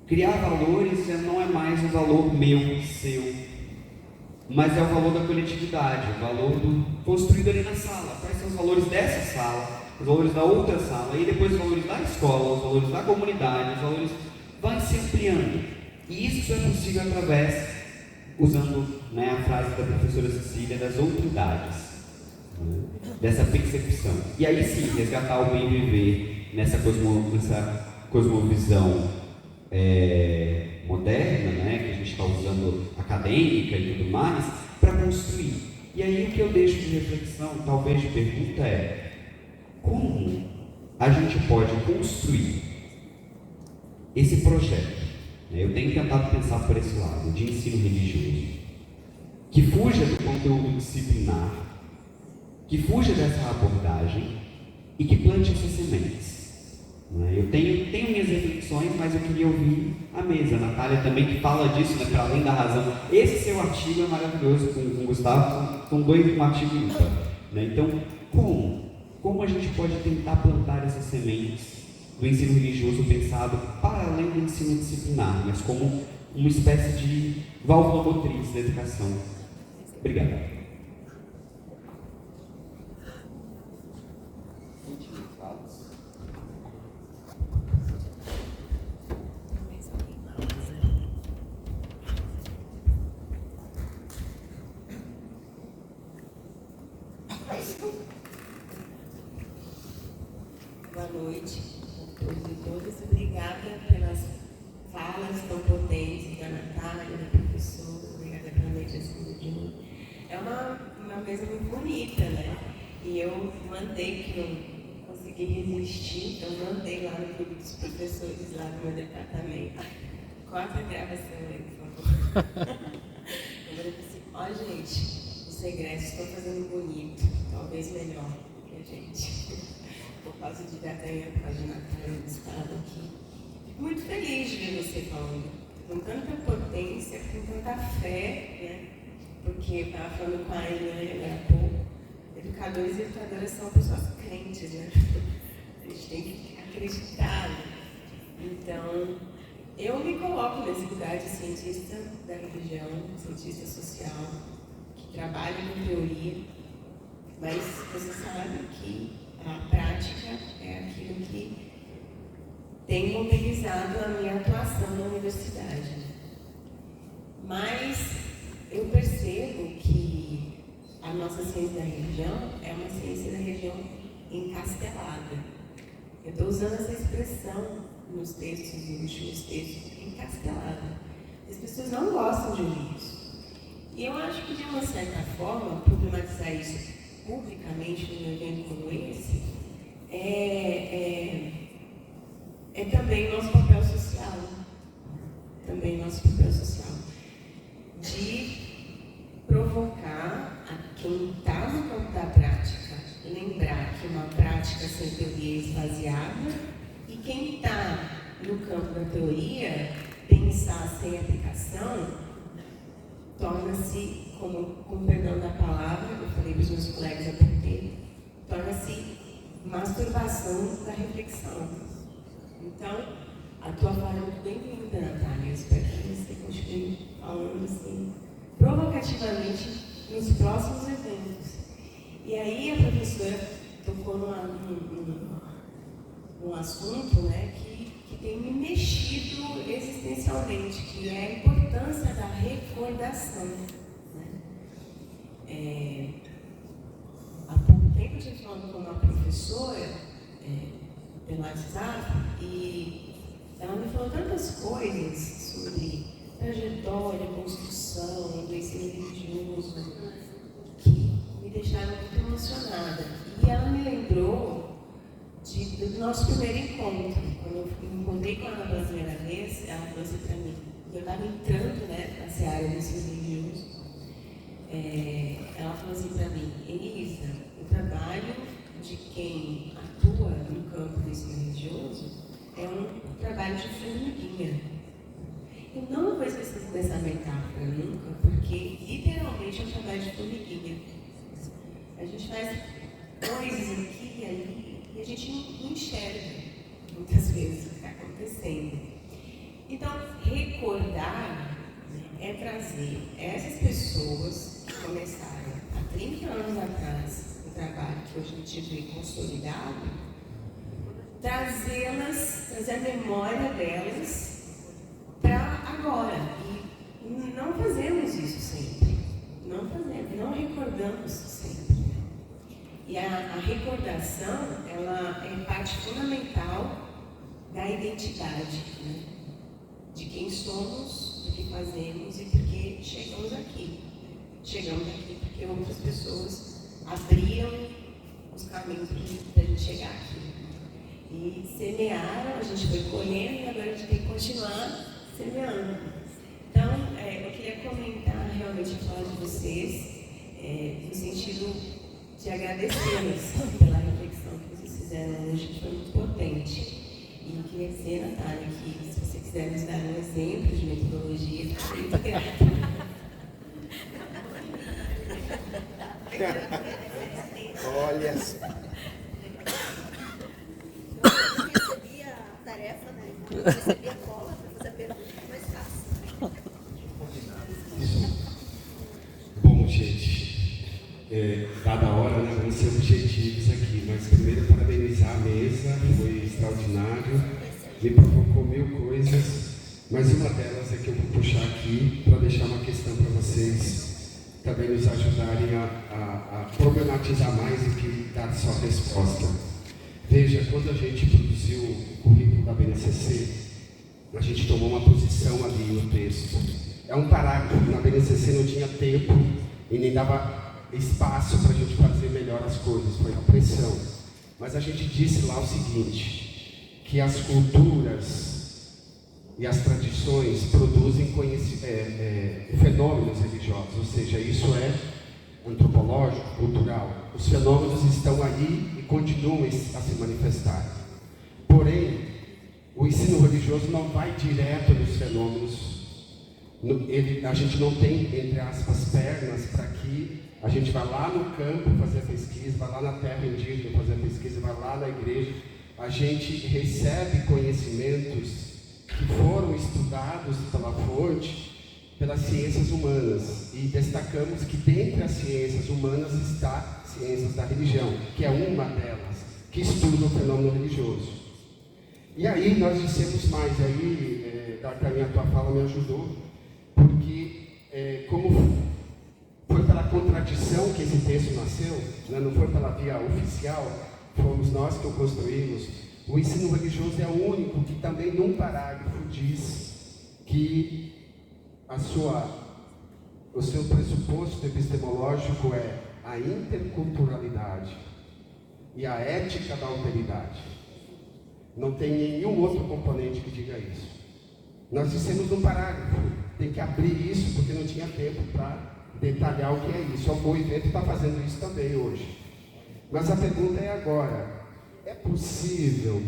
criar valores já não é mais o valor meu, seu, mas é o valor da coletividade, o valor do construído ali na sala. Quais são os valores dessa sala, os valores da outra sala, e depois os valores da escola, os valores da comunidade, os valores vai se ampliando. E isso só é possível através, usando, né, a frase da professora Cecília, das outridades, né, dessa percepção. E aí sim, resgatar o bem viver nessa cosmovisão moderna, né, que a gente está usando acadêmica e tudo mais, para construir. E aí o que eu deixo de reflexão, talvez de pergunta, é como a gente pode construir esse projeto, né? Eu tenho tentado pensar por esse lado, de ensino religioso, que fuja do conteúdo disciplinar, que fuja dessa abordagem e que plante essas sementes, né? Eu tenho minhas reflexões, mas eu queria ouvir a mesa. A Natália também, que fala disso, né, para além da razão. Esse seu artigo é maravilhoso com o Gustavo, são dois, um artigo ímpar, né? Então, como a gente pode tentar plantar essas sementes do ensino religioso pensado para além do ensino disciplinar, mas como uma espécie de válvula motriz da educação? Obrigado. Boa noite a todos e todas. Obrigada pelas falas tão potentes da Natália, da professora. Obrigada pela mediação de mim. É uma mesa muito bonita, né? E eu mandei que eu consegui consegui resistir, então mandei lá no grupo dos professores lá do meu departamento. Corta a gravação aí, por favor. Eu falei assim, ó gente, os egressos estão fazendo bonito, talvez melhor que a gente. Por causa de D'Artagnan, por causa de Natália, do Estado aqui. Fico muito feliz de ver você falando, com tanta potência, com tanta fé, né? Porque eu estava falando com a Eliane agora há pouco, educadores e educadoras são pessoas crentes, né? A gente tem que acreditar. Né? Então, eu me coloco nesse lugar de cientista da religião, cientista social, que trabalha com teoria, mas você sabe que a prática é aquilo que tem mobilizado a minha atuação na universidade. Mas eu percebo que a nossa ciência da religião é uma ciência da religião encastelada. Eu estou usando essa expressão nos textos, nos últimos textos, encastelada. As pessoas não gostam de ouvir isso. E eu acho que, de uma certa forma, problematizar isso publicamente num evento como esse é também nosso papel social. Também nosso papel social. De provocar a quem está no campo da prática, lembrar que uma prática sem teoria é esvaziada, e quem está no campo da teoria, pensar sem aplicação, torna-se, com perdão da palavra, eu falei para os meus colegas há pouco tempo, torna-se masturbação da reflexão. Então, a tua fala é muito bem-vinda, Natália. Eu espero que você continue falando assim, provocativamente, nos próximos eventos. E aí a professora tocou num assunto, né, que tem me mexido existencialmente, que é a importância da recordação. Né? Há pouco tempo eu estive falando com uma professora pelo WhatsApp e ela me falou tantas coisas sobre trajetória, construção, do ensino religioso, que me deixaram muito emocionada. E ela me lembrou do nosso primeiro encontro. Quando eu me encontrei com ela pela primeira vez, ela falou assim para mim, eu estava entrando, né, na seara do ensino religioso, ela falou assim para mim, Elisa, o trabalho de quem atua no campo do ensino religioso é um trabalho de formiguinha. Eu não vou esquecer dessa metáfora nunca, porque literalmente é um trabalho de formiguinha. A gente faz coisas aqui e ali e a gente não enxerga muitas vezes o que está acontecendo. Então, recordar, né, é trazer essas pessoas que começaram há 30 anos atrás o trabalho que hoje a gente vê consolidado, trazer a memória delas para agora. E não fazemos isso sempre. Não recordamos sempre. E a recordação, ela é parte fundamental da identidade, né? De quem somos, do que fazemos e por que chegamos aqui. Chegamos aqui porque outras pessoas abriram os caminhos para a gente chegar aqui. E semearam, a gente foi colhendo e agora a gente tem que continuar semeando. Então, eu queria comentar realmente a fala de vocês, no sentido de agradecê-los pela reflexão que vocês fizeram hoje, que foi muito potente. E eu queria dizer, Natália, que se você quiser nos dar um exemplo de metodologia, eu fico muito grata. Olha só. Eu recebi a tarefa, né? Eu recebi a cola para fazer a pergunta mais fácil. Bom, gente, dada a hora, né, vamos ser objetivos aqui, mas primeiro parabenizar a mesa, foi extraordinário, me provocou 1000 coisas, mas uma delas é que eu vou puxar aqui para deixar uma questão para vocês também nos ajudarem a problematizar mais do que dar só resposta. Veja, quando a gente produziu o currículo da BNCC, a gente tomou uma posição ali no texto. É um parágrafo, na BNCC não tinha tempo e nem dava espaço para a gente fazer melhor as coisas, foi a pressão. mas a gente disse lá o seguinte, que as culturas e as tradições produzem fenômenos religiosos, ou seja, isso é antropológico, cultural. Os fenômenos estão aí e continuam a se manifestar. Porém, o ensino religioso não vai direto nos fenômenos. A gente não tem, entre aspas, pernas para que a gente vá lá no campo fazer a pesquisa, vai lá na terra indígena fazer a pesquisa, vai lá na igreja. A gente recebe conhecimentos que foram estudados pela fonte, pelas ciências humanas, e destacamos que dentre as ciências humanas está as ciências da religião, que é uma delas, que estuda o fenômeno religioso. E aí nós dissemos mais, aí, D'Artagnan, a tua fala me ajudou, porque como foi pela contradição que esse texto nasceu, né, não foi pela via oficial, fomos nós que o construímos. O ensino religioso é o único que também num parágrafo diz que o seu pressuposto epistemológico é a interculturalidade e a ética da alteridade. Não tem nenhum outro componente que diga isso. Nós dissemos num parágrafo, tem que abrir isso porque não tinha tempo para detalhar o que é isso. O movimento está fazendo isso também hoje. Mas a pergunta é agora, é possível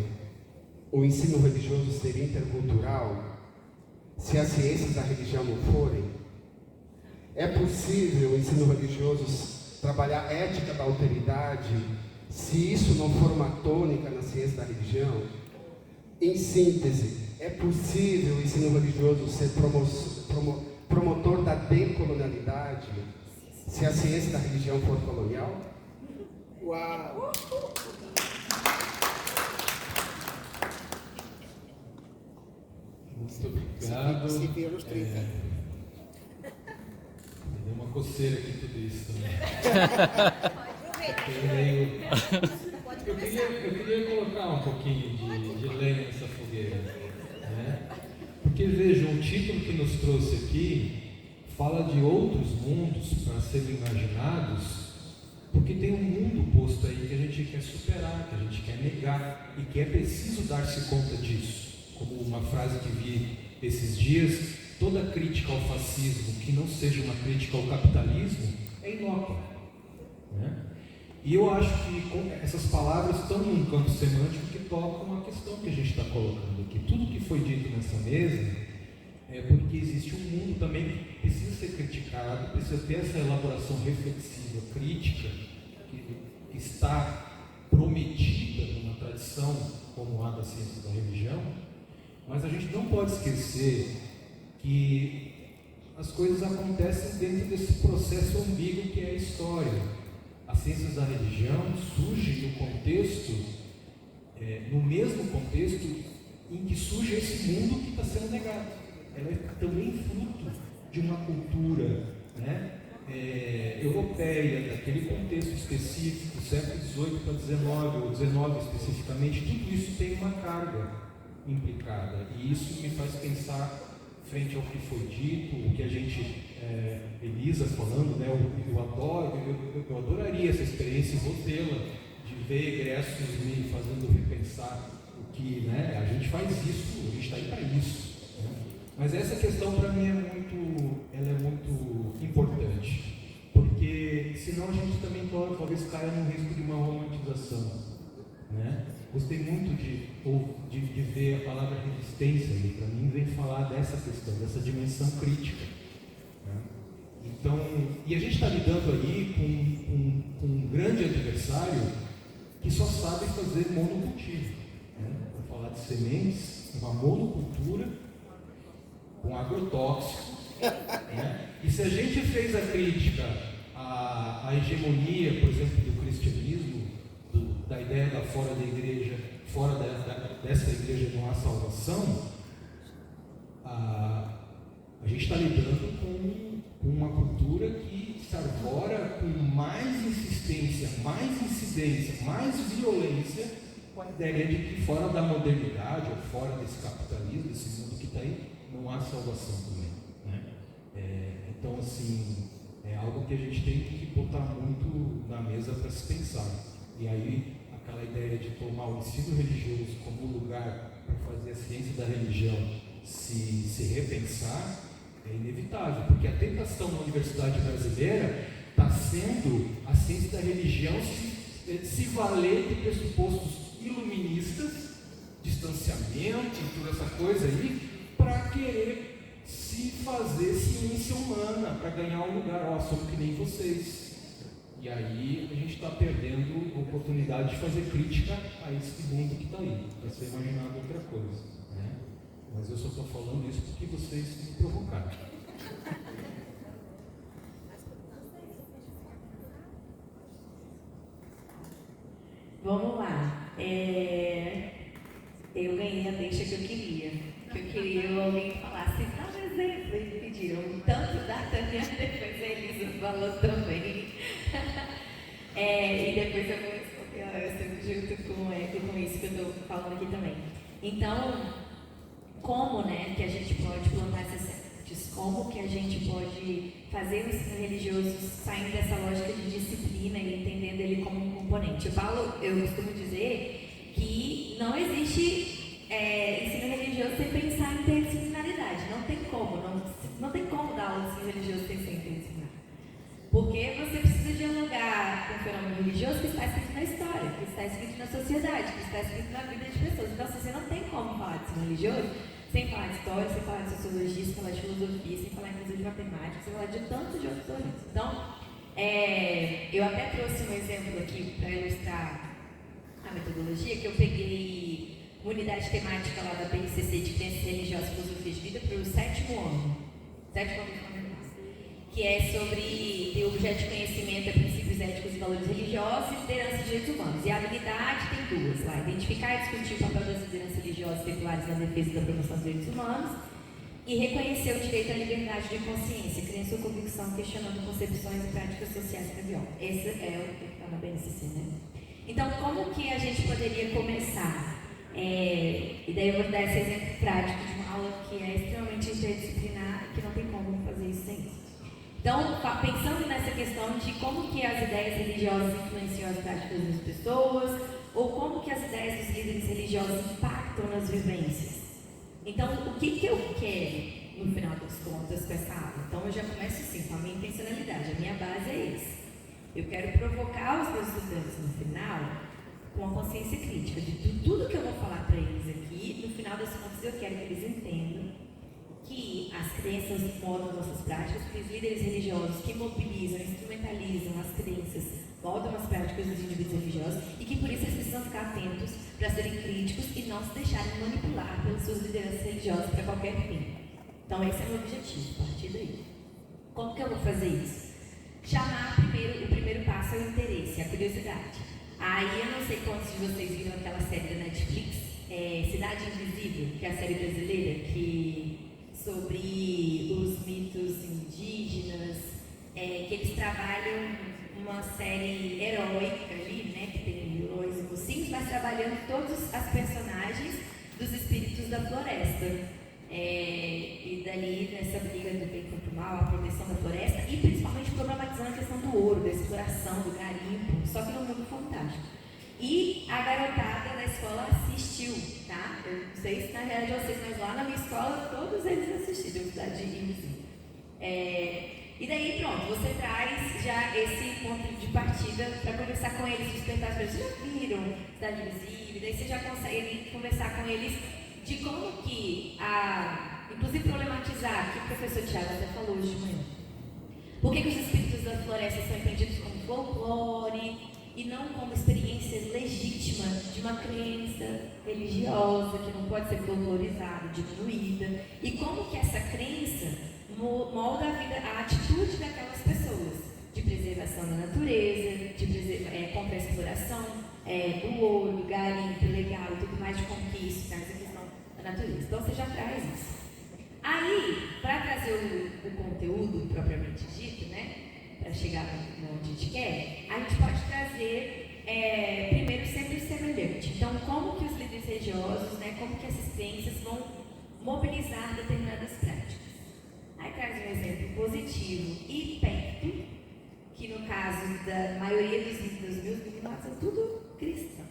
o ensino religioso ser intercultural se as ciências da religião não forem? É possível o ensino religioso trabalhar a ética da alteridade se isso não for uma tônica na ciência da religião? Em síntese, é possível o ensino religioso ser promotor da decolonialidade se a ciência da religião for colonial? Uau! Muito obrigado. Se viu nos 30. Me deu uma coceira aqui tudo isso também. Eu queria colocar um pouquinho de lenha nessa fogueira, né? Porque vejam, o título que nos trouxe aqui fala de outros mundos para serem imaginados, porque tem um mundo posto aí que a gente quer superar, que a gente quer negar e que é preciso dar-se conta disso. Como uma frase que vi esses dias, toda crítica ao fascismo que não seja uma crítica ao capitalismo é inócua, né? E eu acho que essas palavras estão num campo semântico que tocam a questão que a gente está colocando aqui. Tudo que foi dito nessa mesa é porque existe um mundo também que precisa ser criticado, precisa ter essa elaboração reflexiva, crítica, que está prometida numa tradição como a da ciência da religião. Mas a gente não pode esquecer que as coisas acontecem dentro desse processo ambíguo que é a história. As ciências da religião surgem no contexto, no mesmo contexto em que surge esse mundo que está sendo negado. Ela é também fruto de uma cultura, né, europeia, daquele contexto específico, século XVIII para XIX, ou XIX especificamente. Tudo isso tem uma carga implicada, e isso me faz pensar frente ao que foi dito, o que a gente, Elisa falando, né, eu adoraria essa experiência e vou tê-la, de ver egressos me fazendo repensar o que, né, a gente faz isso, a gente está aí para isso, né? Mas essa questão para mim ela é muito importante, porque senão a gente também talvez caia no risco de uma romantização, né? Gostei muito de ver a palavra resistência ali. Para mim vem falar dessa questão, dessa dimensão crítica, né? Então, e a gente está lidando aí com um grande adversário que só sabe fazer monocultivo, né? Para falar de sementes, uma monocultura com agrotóxico, né? E se a gente fez a crítica à hegemonia, por exemplo, do cristianismo, da ideia da fora da igreja, fora dessa igreja não há salvação, a gente está lidando com uma cultura que se arvora com mais insistência, mais incidência, mais violência, com a ideia de que fora da modernidade, ou fora desse capitalismo, desse mundo que está aí, não há salvação também, né? Então, assim, é algo que a gente tem que botar muito na mesa para se pensar. E aí, a aquela ideia de tomar o ensino religioso como lugar para fazer a ciência da religião se repensar, é inevitável, porque a tentação na universidade brasileira está sendo a ciência da religião se valer de pressupostos iluministas, distanciamento, toda essa coisa aí, para querer se fazer ciência humana, para ganhar um lugar. Ó, somos que nem vocês. E aí a gente está perdendo a oportunidade de fazer crítica a esse mundo que está aí, para ser imaginado outra coisa, né? Mas eu só estou falando isso porque vocês me provocaram. Vamos lá. Eu ganhei a deixa que eu queria. Que eu queria alguém que falasse, dá um exemplo. Eles pediram tanto da Tânia, depois a Elisa falou também. E depois eu vou responder junto com isso que eu estou falando aqui também. Então, como, né, que a gente pode plantar essas sementes? Como que a gente pode fazer o ensino religioso saindo dessa lógica de disciplina e entendendo ele como um componente? Eu costumo dizer que não existe ensino religioso sem pensar em interdisciplinaridade. Não tem como. Não tem como dar aula de ensino religioso sem ser interdisciplinar. Porque você precisa dialogar com o fenômeno religioso que está escrito na história, que está escrito na sociedade, que está escrito na vida de pessoas. Então, você não tem como falar de ensino religioso sem falar de história, sem falar de sociologia, sem falar de filosofia, sem falar inclusive de matemática, sem falar de tantos de outros domínios. Então, eu até trouxe um exemplo aqui para ilustrar a metodologia, que eu peguei uma unidade temática lá da PNCC de Crenças Religiosas e Filosofia de Vida para o 7º ano. 7º ano de formação, que é sobre ter objeto de conhecimento, princípios éticos e valores religiosos e liderança de direitos humanos. E a habilidade tem duas lá: identificar e discutir o papel das lideranças religiosas seculares na defesa da promoção dos direitos humanos e reconhecer o direito à liberdade de consciência, crença ou convicção, questionando concepções e práticas sociais que a violam. Esse é o que está na BNCC, né? Então, como que a gente poderia começar? E daí eu vou dar esse exemplo prático de uma aula que é extremamente interdisciplinar e que não tem como fazer isso sem isso. Então, pensando nessa questão de como que as ideias religiosas influenciam as práticas das pessoas, ou como que as ideias dos líderes religiosos impactam nas vivências. Então, o que eu quero, no final das contas, com essa aula? Então, eu já começo assim, com a minha intencionalidade, a minha base é essa. Eu quero provocar os meus estudantes no final com a consciência crítica de tudo que eu vou falar para eles aqui. No final das contas, eu quero que eles entendam que as crenças moldam nossas práticas, que os líderes religiosos que mobilizam, instrumentalizam as crenças, moldam as práticas dos indivíduos religiosos e que por isso eles precisam ficar atentos para serem críticos e não se deixarem manipular pelas suas lideranças religiosas para qualquer fim. Então esse é o meu objetivo, a partir daí. Como que eu vou fazer isso? Chamar o primeiro passo é o interesse, a curiosidade. Aí eu não sei quantos de vocês viram aquela série da Netflix, Cidade Invisível, que é a série brasileira, sobre os mitos indígenas, que eles trabalham uma série heróica ali, né, que tem heróis e mocinhos, mas trabalhando todos as personagens dos espíritos da floresta. E dali, nessa briga do bem contra o mal, a proteção da floresta, e principalmente problematizando a questão do ouro, da exploração, do garimpo, só que no mundo fantástico. E a garotada da escola assistiu, tá? Eu não sei se na realidade vocês, mas lá na minha escola todos eles assistiram, Cidade Invisível. E daí pronto, você traz já esse ponto de partida para conversar com eles, despertar as pessoas. Já viram Cidade Invisível? Daí você já consegue conversar com eles de como que, inclusive problematizar, que o professor Tiago até falou hoje de manhã. Por que os espíritos da floresta são entendidos como folclore e não como experiência legítima de uma crença religiosa que não pode ser folclorizada, diminuída, e como que essa crença molda a atitude daquelas pessoas de preservação da natureza, contra a exploração do ouro, do garimpo legal e tudo mais de conquista, essa questão da natureza. Então você já traz isso. Aí, para trazer o conteúdo propriamente dito, né, para chegar onde a gente quer, a gente pode trazer primeiro sempre semelhante. Então, como que os líderes religiosos, né, como que essas crenças vão mobilizar determinadas práticas. Aí traz um exemplo positivo e perto, que no caso da maioria dos meus diplomatas são tudo cristãos.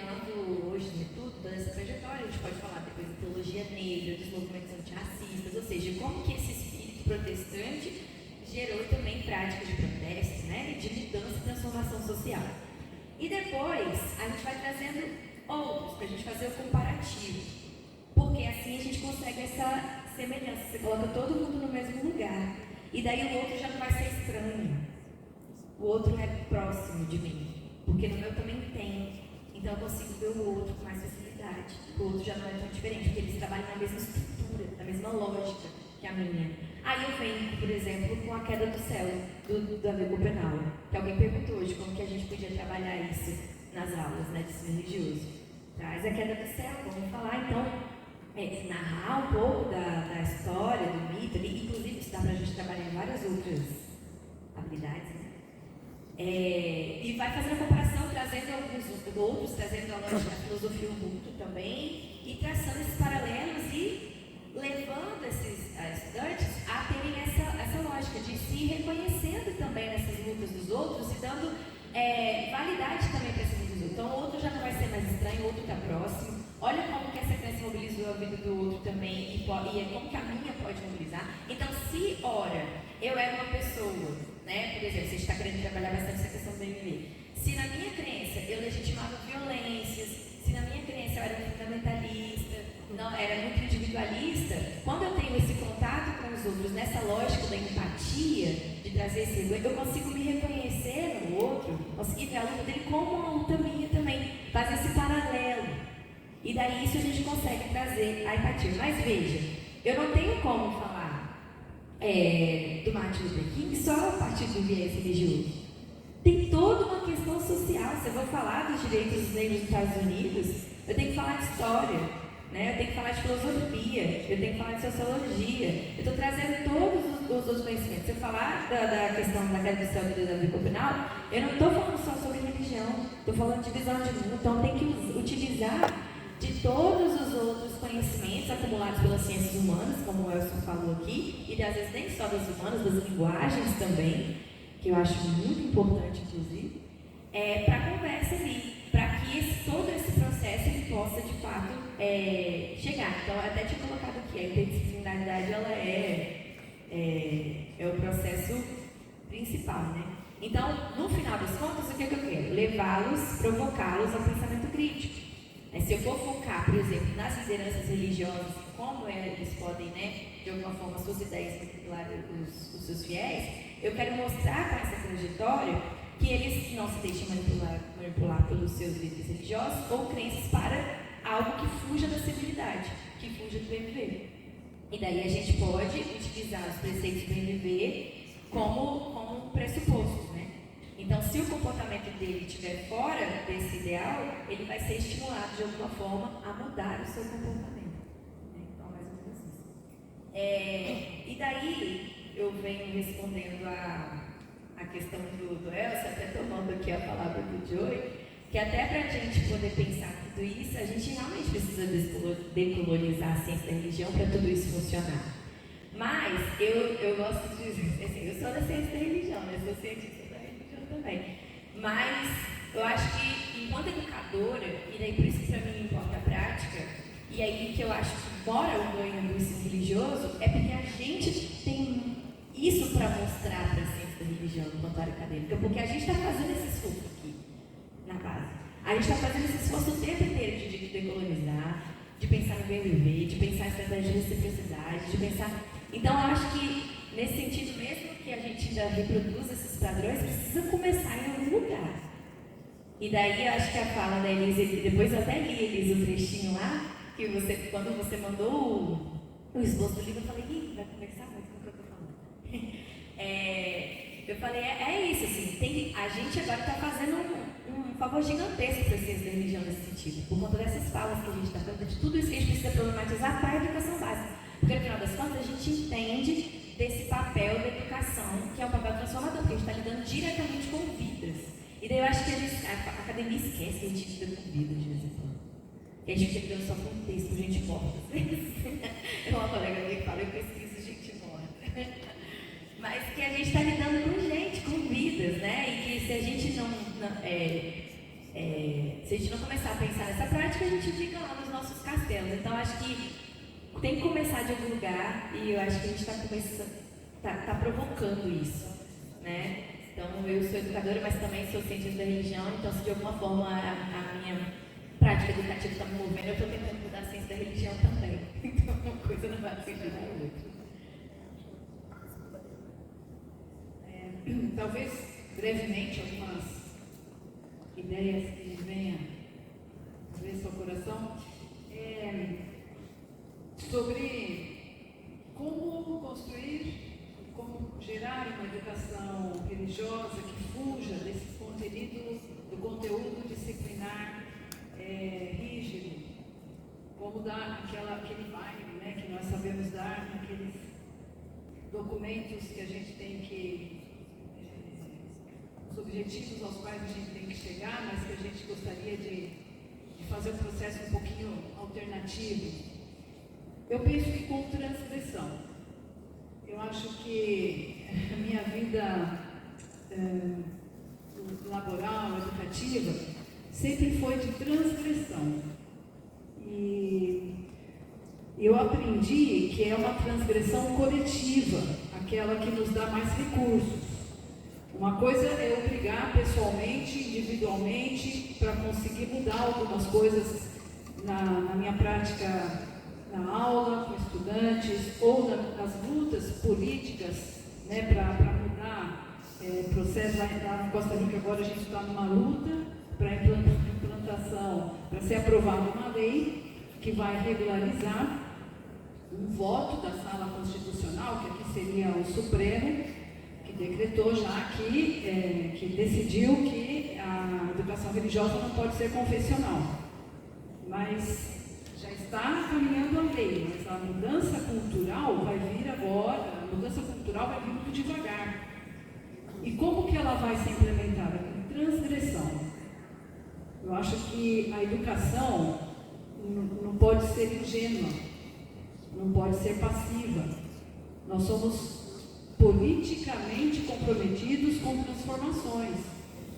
olhando hoje no tudo, toda essa trajetória, a gente pode falar depois da teologia negra, dos movimentos antirracistas, ou seja, como que esse espírito protestante gerou também práticas de protesto, né, de mudança e transformação social. E depois a gente vai trazendo outros para a gente fazer o comparativo, porque assim a gente consegue essa semelhança, você coloca todo mundo no mesmo lugar, e daí o outro já não vai ser estranho, o outro é próximo de mim, porque no meu também tem, então eu consigo ver o outro com mais facilidade, o outro já não é tão diferente, porque eles trabalham na mesma estrutura, na mesma lógica que a minha. Aí eu venho, por exemplo, com a queda do céu, do Davi Copenau, que alguém perguntou hoje como que a gente podia trabalhar isso nas aulas, né, de ensino religioso. Traz a queda do céu, vamos falar então, narrar um pouco da história, do mito, inclusive isso dá pra gente trabalhar em várias outras habilidades, né? E vai fazendo a comparação, trazendo alguns outros, trazendo a lógica da filosofia Ubuntu também, e traçando esses paralelos e levando esses estudantes a terem essa lógica de se reconhecendo também nessas lutas dos outros e dando validade também para essas lutas dos outros. Então o outro já não vai ser mais estranho, o outro está próximo. Olha como que essa crença mobilizou a vida do outro também e como que a minha pode mobilizar. Então, se, ora, eu era uma pessoa, né, por exemplo, você está querendo trabalhar bastante essa questão do BMV, se na minha crença eu legitimava violências, se na minha crença eu era fundamentalista, não, era muito individualista, quando eu tenho esse contato com os outros, nessa lógica da empatia, de trazer esse ego, eu consigo me reconhecer no outro, conseguir ver a luta dele como uma luta minha também, fazer esse paralelo. E daí isso a gente consegue trazer a empatia. Mas veja, eu não tenho como falar do Martin Luther King só a partir do viés religioso. Tem toda uma questão social. Se eu vou falar dos direitos dos negros nos Estados Unidos, eu tenho que falar de história, né? Eu tenho que falar de filosofia, eu tenho que falar de sociologia. Eu estou trazendo todos os outros conhecimentos. Se eu falar da questão da graduação do Davi Copenau, eu não estou falando só sobre religião, estou falando de visão de mundo. Então tem que utilizar de todos os outros conhecimentos acumulados pelas ciências humanas, como o Elson falou aqui, e às vezes nem só das humanas, das linguagens também, que eu acho muito importante, inclusive, para a conversa ali, para que todo esse processo ele possa, de fato, chegar. Então, eu até tinha colocado aqui, a interdisciplinaridade, ela é o processo principal, né? Então, no final das contas, o que eu quero? Levá-los, provocá-los ao pensamento crítico. Se eu for focar, por exemplo, nas lideranças religiosas, como eles podem, né, de alguma forma, suas ideias manipular os seus fiéis, eu quero mostrar com essa trajetória que eles não se deixem manipular pelos seus líderes religiosos ou crenças para algo que fuja da civilidade, que fuja do BMV. E daí a gente pode utilizar os preceitos do BMV como pressupostos, né? Então, se o comportamento dele estiver fora desse ideal, ele vai ser estimulado de alguma forma a mudar o seu comportamento. Então, mais ou menos assim. E daí, eu venho respondendo a questão do Elcio, até tomando aqui a palavra do Joey, que até para a gente poder pensar tudo isso, a gente realmente precisa decolonizar a ciência da religião para tudo isso funcionar. Mas, eu gosto de dizer, assim, eu sou da ciência da religião, né? Eu sou cientista também. Mas eu acho que, enquanto educadora, e daí por isso que para mim importa a prática, e aí que eu acho que mora o ganho do ensino religioso, é porque a gente tem isso para mostrar para a ciência da religião enquanto área acadêmica, porque a gente está fazendo esse esforço aqui, na base. A gente está fazendo esse esforço o tempo inteiro de decolonizar, de pensar no BMV, de pensar em estratégia de reciprocidade, de pensar... Então, eu acho que, nesse sentido, mesmo que a gente ainda reproduza esses padrões, precisa começar em algum lugar. E daí, eu acho que a fala da Elise, depois eu até li, Elise, o trechinho lá, que quando você mandou o esboço do livro, eu falei, vai conversar muito com o que eu estou falando. Eu falei, isso, assim, a gente agora está fazendo um favor gigantesco para a ciência da religião nesse sentido, por conta dessas falas que a gente está falando, de tudo isso que a gente precisa problematizar para a educação básica. Porque, no final das contas, a gente entende desse papel da educação, que é um papel transformador, porque a gente está lidando diretamente com vidas. E daí eu acho que a academia esquece que a gente lida com vidas de vez em quando. Que a gente fica lidando só com texto, gente morta, às vezes. Eu uma colega minha que fala, eu pesquiso gente morta. Mas que a gente está lidando com gente, com vidas, né? E que se a gente não Se a gente não começar a pensar nessa prática, a gente fica lá nos nossos castelos. Então, acho que tem que começar de algum lugar e eu acho que a gente está provocando isso, né? Então, eu sou educadora, mas também sou cientista da religião, então se de alguma forma a minha prática educativa está me movendo, eu estou tentando mudar a ciência da religião também. Então, uma coisa não vai servir a outra. Talvez, brevemente, algumas ideias que venham ver seu coração sobre como construir, como gerar uma educação religiosa que fuja desse conteúdo disciplinar rígido, como dar aquele baile, né, que nós sabemos dar naqueles documentos que a gente tem que os objetivos aos quais a gente tem que chegar, mas que a gente gostaria de fazer um processo um pouquinho alternativo. Eu penso que com transgressão. Eu acho que a minha vida laboral, educativa, sempre foi de transgressão. E eu aprendi que é uma transgressão coletiva, aquela que nos dá mais recursos. Uma coisa é eu brigar pessoalmente, individualmente, para conseguir mudar algumas coisas na minha prática na aula, com estudantes, ou nas lutas políticas, né, para mudar processo. Lá na Costa Rica agora a gente está numa luta para implantação, para ser aprovada uma lei que vai regularizar um voto da Sala Constitucional, que aqui seria o Supremo, que decretou já que decidiu que a educação religiosa não pode ser confessional. Mas já está caminhando a lei, mas a mudança cultural vai vir agora, a mudança cultural vai vir muito devagar. E como que ela vai ser implementada? Com transgressão. Eu acho que a educação não pode ser ingênua, não pode ser passiva. Nós somos politicamente comprometidos com transformações.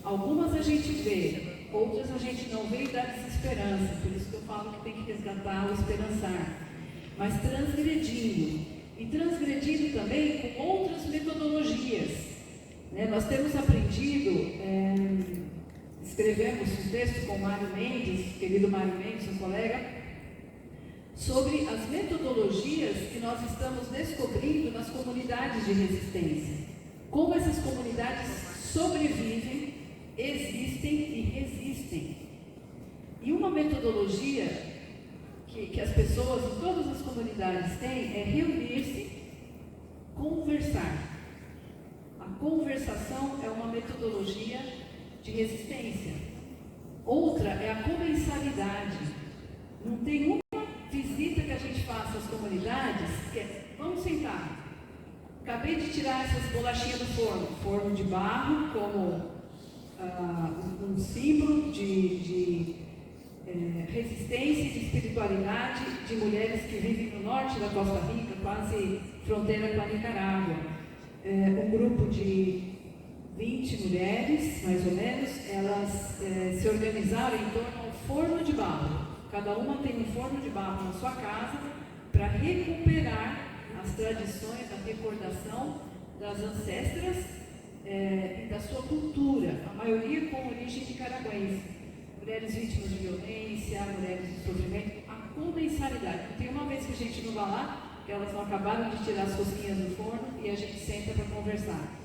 Algumas a gente vê, outras a gente não vê e dá desesperança. Por isso que eu falo que tem que resgatar o esperançar. Mas transgredindo. E transgredindo também com outras metodologias. Né? Nós temos aprendido, escrevemos um texto com o Mário Mendes, querido Mário Mendes, um colega, sobre as metodologias que nós estamos descobrindo nas comunidades de resistência. Como essas comunidades sobrevivem, existem e resistem. E uma metodologia que as pessoas em todas as comunidades têm é reunir-se, conversar. A conversação é uma metodologia de resistência. Outra é a comensalidade. Não tem uma visita que a gente faça às comunidades que é, vamos sentar. Acabei de tirar essas bolachinhas do forno de barro, como um símbolo de resistência e de espiritualidade de mulheres que vivem no norte da Costa Rica, quase fronteira com a Nicarágua. Um grupo de 20 mulheres, mais ou menos, elas se organizaram em torno ao forno de barro. Cada uma tem um forno de barro na sua casa para recuperar as tradições, a recordação das ancestras e da sua cultura, a maioria com origem nicaragüense. Mulheres vítimas de violência, mulheres de sofrimento, a comensalidade. Tem uma vez que a gente não vai lá, que elas não acabaram de tirar as rosquinhas do forno e a gente senta para conversar.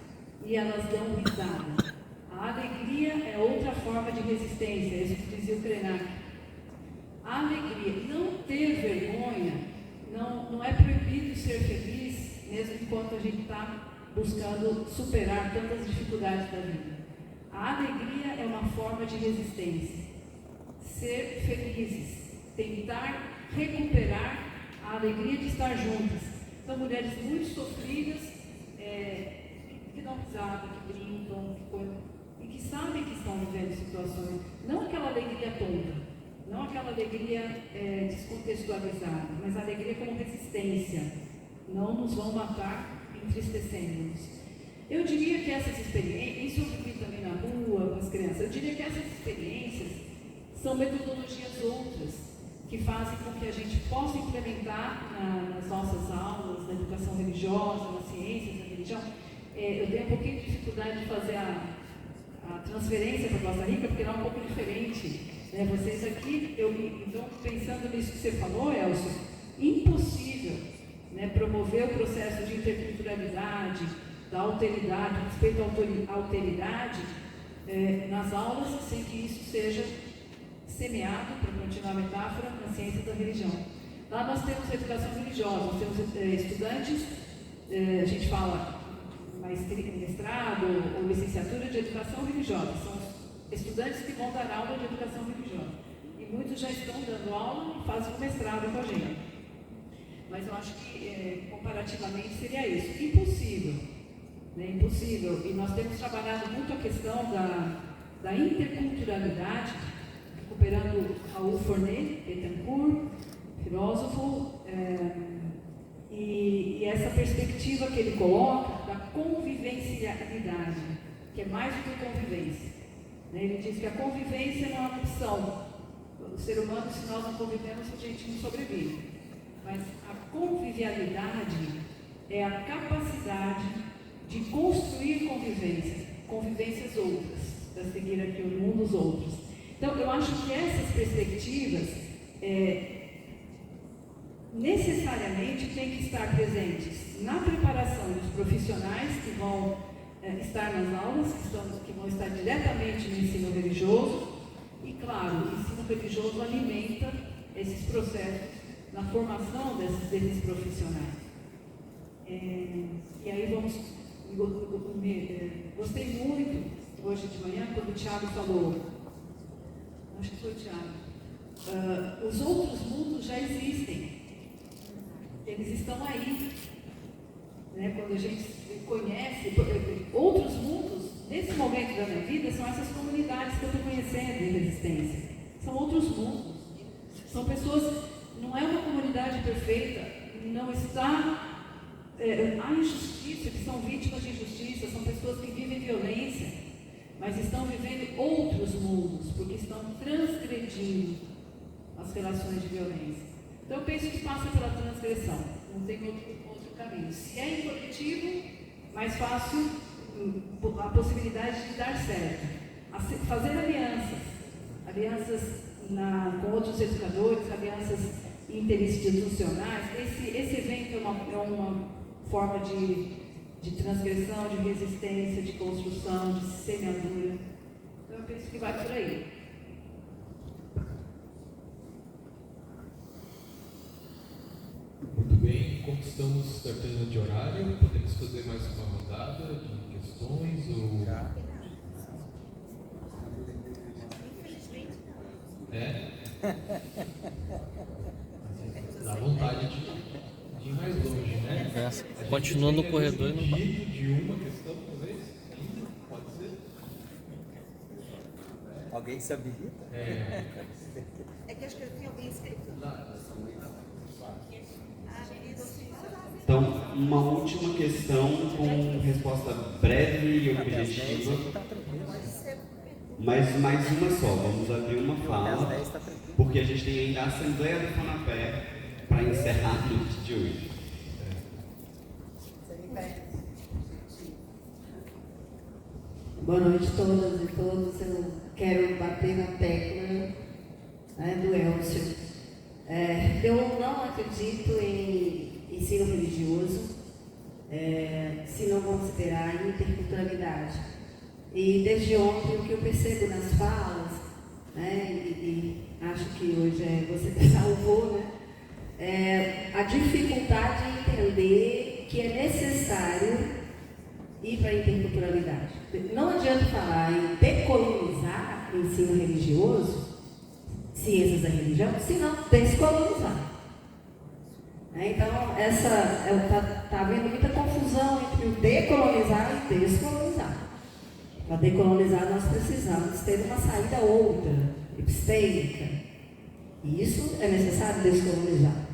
E elas dão risada. A alegria é outra forma de resistência, é isso que dizia o Krenak. A alegria, não ter vergonha, não é proibido ser feliz, mesmo enquanto a gente está buscando superar tantas dificuldades da vida. A alegria é uma forma de resistência. Ser felizes, tentar recuperar a alegria de estar juntas. São mulheres muito sofridas, que dão risada, que brincam, e que sabem que estão vivendo situações, não aquela alegria tonta, não aquela alegria descontextualizada, mas a alegria como resistência. Não nos vão matar entristecendo-nos. Eu diria que essas experiências, isso eu vivi também na rua com as crianças, eu diria que essas experiências são metodologias outras que fazem com que a gente possa implementar nas nossas aulas, na educação religiosa, nas ciências da religião. Eu tenho um pouquinho de dificuldade de fazer a transferência para Costa Rica, porque ela é um pouco diferente. Vocês aqui, então, pensando nisso que você falou, Elcio, impossível, promover o processo de interculturalidade, da alteridade, respeito à alteridade, nas aulas, sem que isso seja semeado, para continuar a metáfora, na ciência da religião. Lá nós temos educação religiosa, nós temos estudantes, a gente fala mestrado ou licenciatura de educação religiosa, são os estudantes que vão dar aula de educação religiosa. E muitos já estão dando aula e fazem um mestrado com a gente. Mas eu acho que, comparativamente, seria isso. Impossível. Impossível. E nós temos trabalhado muito a questão da interculturalidade, recuperando Raul Fournet, Betancourt, filósofo, e essa perspectiva que ele coloca da convivencialidade, que é mais do que convivência. Ele diz que a convivência não é uma opção. O ser humano, se nós não convivemos, a gente não sobrevive. Mas a convivialidade é a capacidade de construir convivências outras, para seguir aqui o mundo dos outros. Então, eu acho que essas perspectivas necessariamente têm que estar presentes na preparação dos profissionais que vão estar nas aulas, que vão estar diretamente no ensino religioso, e, claro, o ensino religioso alimenta esses processos na formação desses profissionais. E aí gostei muito, hoje de manhã, quando o Tiago falou, acho que foi o Tiago, os outros mundos já existem, eles estão aí. Quando a gente conhece outros mundos, nesse momento da minha vida, são essas comunidades que eu estou conhecendo em resistência. São outros mundos. São pessoas, não é uma comunidade perfeita, não está. Há injustiça, que são vítimas de injustiça, são pessoas que vivem violência, mas estão vivendo outros mundos, porque estão transgredindo as relações de violência. Então eu penso que passa pela transgressão, não tem outro caminho. Se é em coletivo, mais fácil a possibilidade de dar certo. Fazer alianças com outros educadores, alianças interinstitucionais. Esse evento é uma forma de transgressão, de resistência, de construção, de semeadura. Então eu penso que vai por aí. Muito bem, como estamos tratando de horário, podemos fazer mais uma rodada de questões ou... Dá vontade de ir mais longe, né? Continua no corredor e não vai. De uma questão, talvez? Ainda? Pode ser? Alguém se habilita? É que acho que tem alguém inscrito. Então, uma última questão com resposta breve e objetiva, mas mais uma só. Vamos abrir uma fala, porque a gente tem ainda a Assembleia do Fonapé para encerrar a noite de hoje. Boa noite a todas e todos. Eu quero bater na tecla do Elcio. Eu não acredito em ensino religioso se não considerar a interculturalidade. E desde ontem o que eu percebo nas falas, e acho que hoje você salvou, a dificuldade de entender que é necessário ir para a interculturalidade. Não adianta falar em decolonizar o ensino religioso, ciências da religião, se não descolonizar. Então, está havendo muita confusão entre o decolonizar e descolonizar. Para decolonizar, nós precisamos ter uma saída outra, epistêmica. E isso é necessário descolonizar.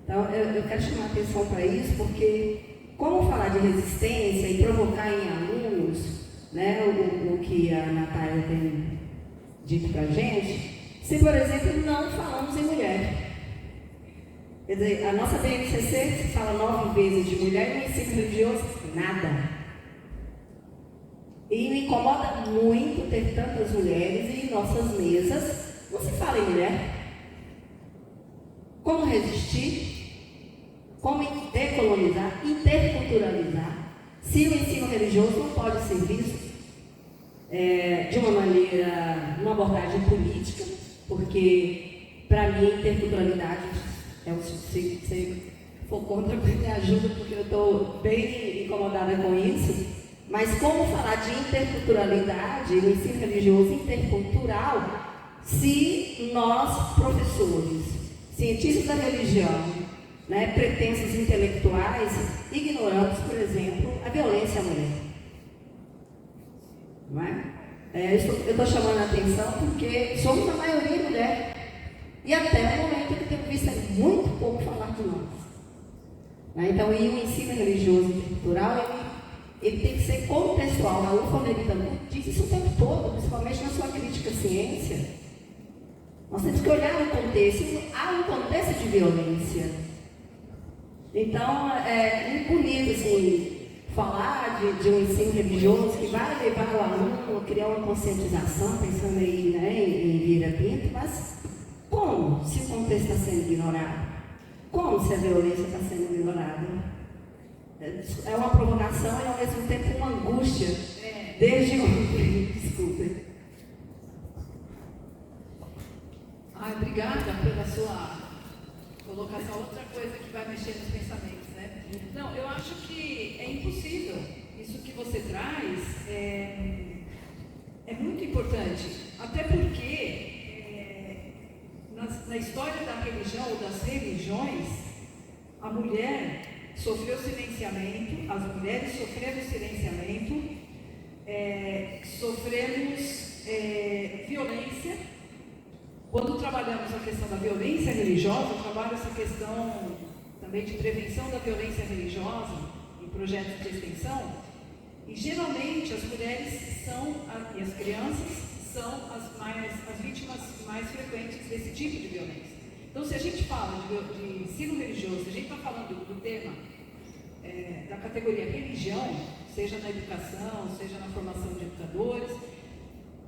Então, eu quero chamar a atenção para isso, porque como falar de resistência e provocar em alunos, né, o que a Natália tem dito para a gente, se, por exemplo, não falamos em mulher. Quer dizer, a nossa BNCC se fala 9 vezes de mulher e no ensino religioso, nada. E me incomoda muito ter tantas mulheres e em nossas mesas não se fala em mulher. Como resistir? Como decolonizar, interculturalizar, se o ensino religioso não pode ser visto de uma maneira, uma abordagem política, porque, para mim, a interculturalidade, se você for contra, me ajuda, porque eu estou bem incomodada com isso, mas como falar de interculturalidade, no ensino religioso intercultural, se nós, professores, cientistas da religião, né, pretensos intelectuais, ignoramos, por exemplo, a violência à mulher. Não é? Eu estou chamando a atenção porque somos a maioria mulher. E até o momento que temos visto muito pouco falar de nós. Né? Então, e o ensino religioso intercultural, ele tem que ser contextual. A UFA diz isso o tempo todo, principalmente na sua crítica à ciência. Nós temos que olhar o contexto. Há um contexto de violência. Então, é muito bonito, assim, falar de um ensino religioso que vai levar o aluno a criar uma conscientização, pensando aí, né, em Vieira Pinto, mas como se o contexto está sendo ignorado? Como se a violência está sendo ignorada? É uma provocação e ao mesmo tempo uma angústia. Desde ontem, desculpe. Obrigada pela sua colocação. Outra coisa que vai mexer nos pensamentos, né? Não, eu acho que é impossível. Isso que você traz é muito importante, até porque na história da religião ou das religiões, a mulher sofreu silenciamento, as mulheres sofreram silenciamento, sofremos violência. Quando trabalhamos a questão da violência religiosa, eu trabalho essa questão também de prevenção da violência religiosa em projetos de extensão, e geralmente as mulheres e as crianças são as vítimas mais frequentes desse tipo de violência. Então, se a gente fala de ensino religioso, se a gente está falando do tema da categoria religião, seja na educação, seja na formação de educadores,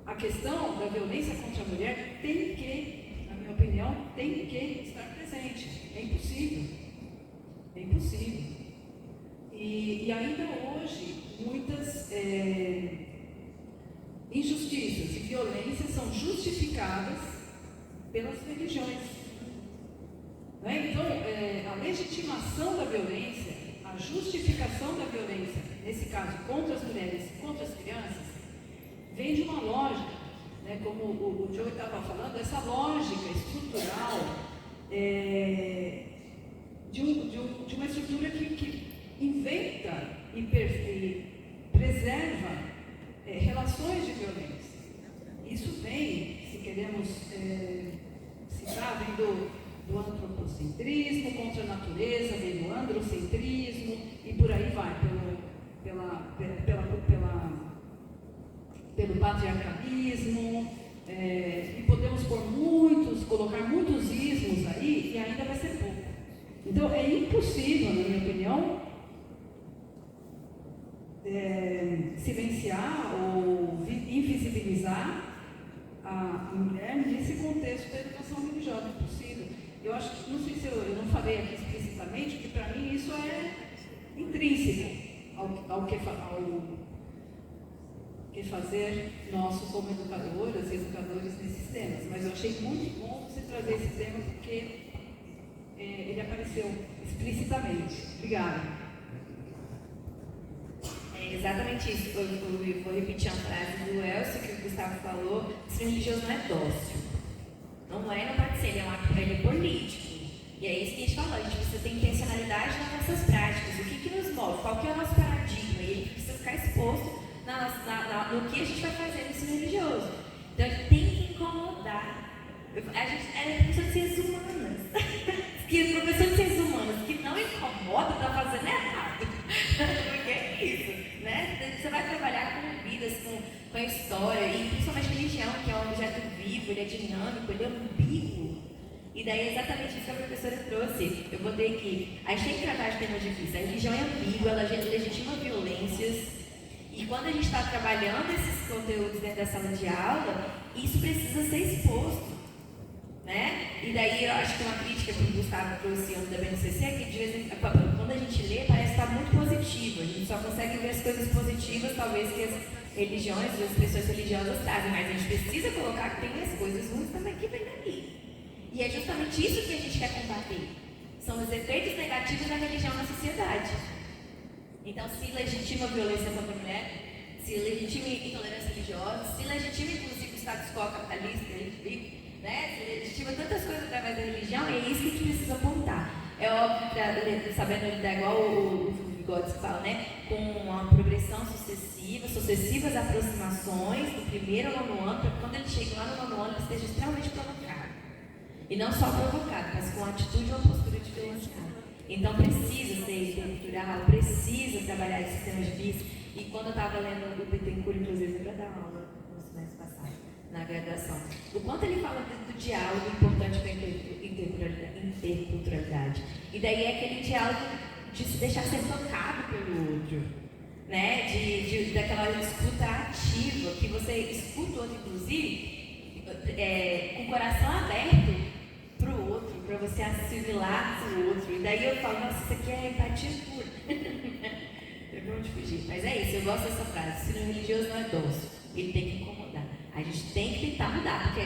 a questão da violência contra a mulher tem que, na minha opinião, tem que estar presente. É impossível. É impossível. E ainda hoje, muitas injustiças e violências são justificadas pelas religiões. Não é? Então, a legitimação da violência, a justificação da violência, nesse caso, contra as mulheres e contra as crianças, vem de uma lógica, né, como o Joe estava falando, essa lógica estrutural de uma estrutura que inventa e preserva relações de violência. Isso vem, se queremos citar, vem do antropocentrismo contra a natureza, vem do androcentrismo e por aí vai, pelo patriarcalismo, e podemos colocar muitos ismos aí e ainda vai ser pouco. Então é impossível, na minha opinião, silenciar ou invisibilizar a mulher nesse contexto da educação religiosa. É impossível. Eu acho que, não sei se eu não falei aqui explicitamente, que para mim isso é intrínseco ao que fazer nós como educadoras e educadores nesses temas. Mas eu achei muito bom você trazer esse tema porque ele apareceu explicitamente. Obrigada. É exatamente isso. Eu vou repetir uma frase do Elcio que o Gustavo falou: o ensino religioso não é dócil. Não pode ser, ele é um ato político. E é isso que a gente falou, a gente precisa ter intencionalidade nas nossas práticas. O que nos move? Qual que é o nosso paradigma? E ele precisa ficar exposto no que a gente vai fazer no ensino religioso. Então, ele tem que incomodar. A gente é professor de ciências humanas. Que professor de ciências humanas que não incomoda está fazendo errado. com a história, e principalmente religião, que é um objeto vivo, ele é dinâmico, ele é ambíguo. E daí é exatamente isso que a professora trouxe. Eu botei aqui, a gente tem que tratar de temas difíceis. A religião é ambígua, ela legitima violências. E quando a gente está trabalhando esses conteúdos dentro da sala de aula, isso precisa ser exposto. Né? E daí eu acho que uma crítica que o Gustavo trouxe antes da BNCC é que de vez em quando a gente lê parece estar muito positivo. A gente só consegue ver as coisas positivas, talvez, que as religiões, as expressões religiosas trazem, mas a gente precisa colocar que tem as coisas ruins também que vem dali. E é justamente isso que a gente quer combater. São os efeitos negativos da religião na sociedade. Então, se legitima a violência contra a mulher, se legitima a intolerância religiosa, se legitima inclusive o status quo capitalista que a gente vive, né? Se legitima tantas coisas através da religião, e é isso que a gente precisa apontar. É óbvio, sabendo lidar igual o Vygotsky fala, né? Com uma progressão sucessiva, sucessivas aproximações do primeiro ao nono ano, para que quando ele chegue lá no nono ano, ele esteja extremamente provocado. E não só provocado, mas com atitude e uma postura diferenciada. Então precisa ser intercultural, precisa trabalhar esses temas difíceis. E quando eu estava lendo o Bittencourt, inclusive, para dar aula no semestre passado, na graduação, o quanto ele fala do diálogo importante com a interculturalidade. E daí é aquele diálogo de se deixar ser tocado pelo outro, né? Daquela escuta ativa, que você escuta o outro, inclusive, com o coração aberto para o outro, para você assimilar o outro. E daí eu falo, nossa, isso aqui é empatia pura. Tem pra onde fugir. Mas é isso, eu gosto dessa frase. Se o religioso não é dócil, ele tem que incomodar. A gente tem que tentar mudar, porque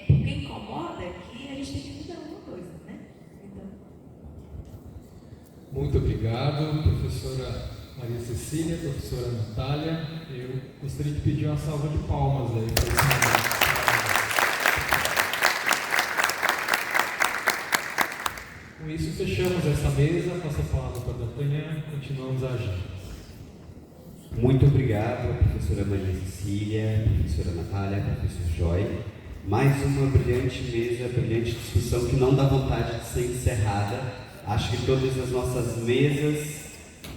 porque incomoda que a gente tem que mudar alguma coisa, né? Então. Muito obrigado, professora Maria Cecília, professora Natália. Eu gostaria de pedir uma salva de palmas aí para esse momento. Com isso, fechamos essa mesa. Passo a palavra para a D'Artagnan e continuamos a agenda. Muito obrigado, professora Maria Cecília, professora Natália, professor Joy. Mais uma brilhante mesa, brilhante discussão que não dá vontade de ser encerrada. Acho que todas as nossas mesas,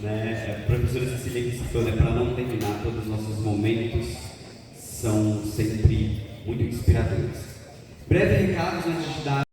né, a professora Cecília que citou, né, para não terminar, todos os nossos momentos são sempre muito inspiradores. Breve recados antes de dar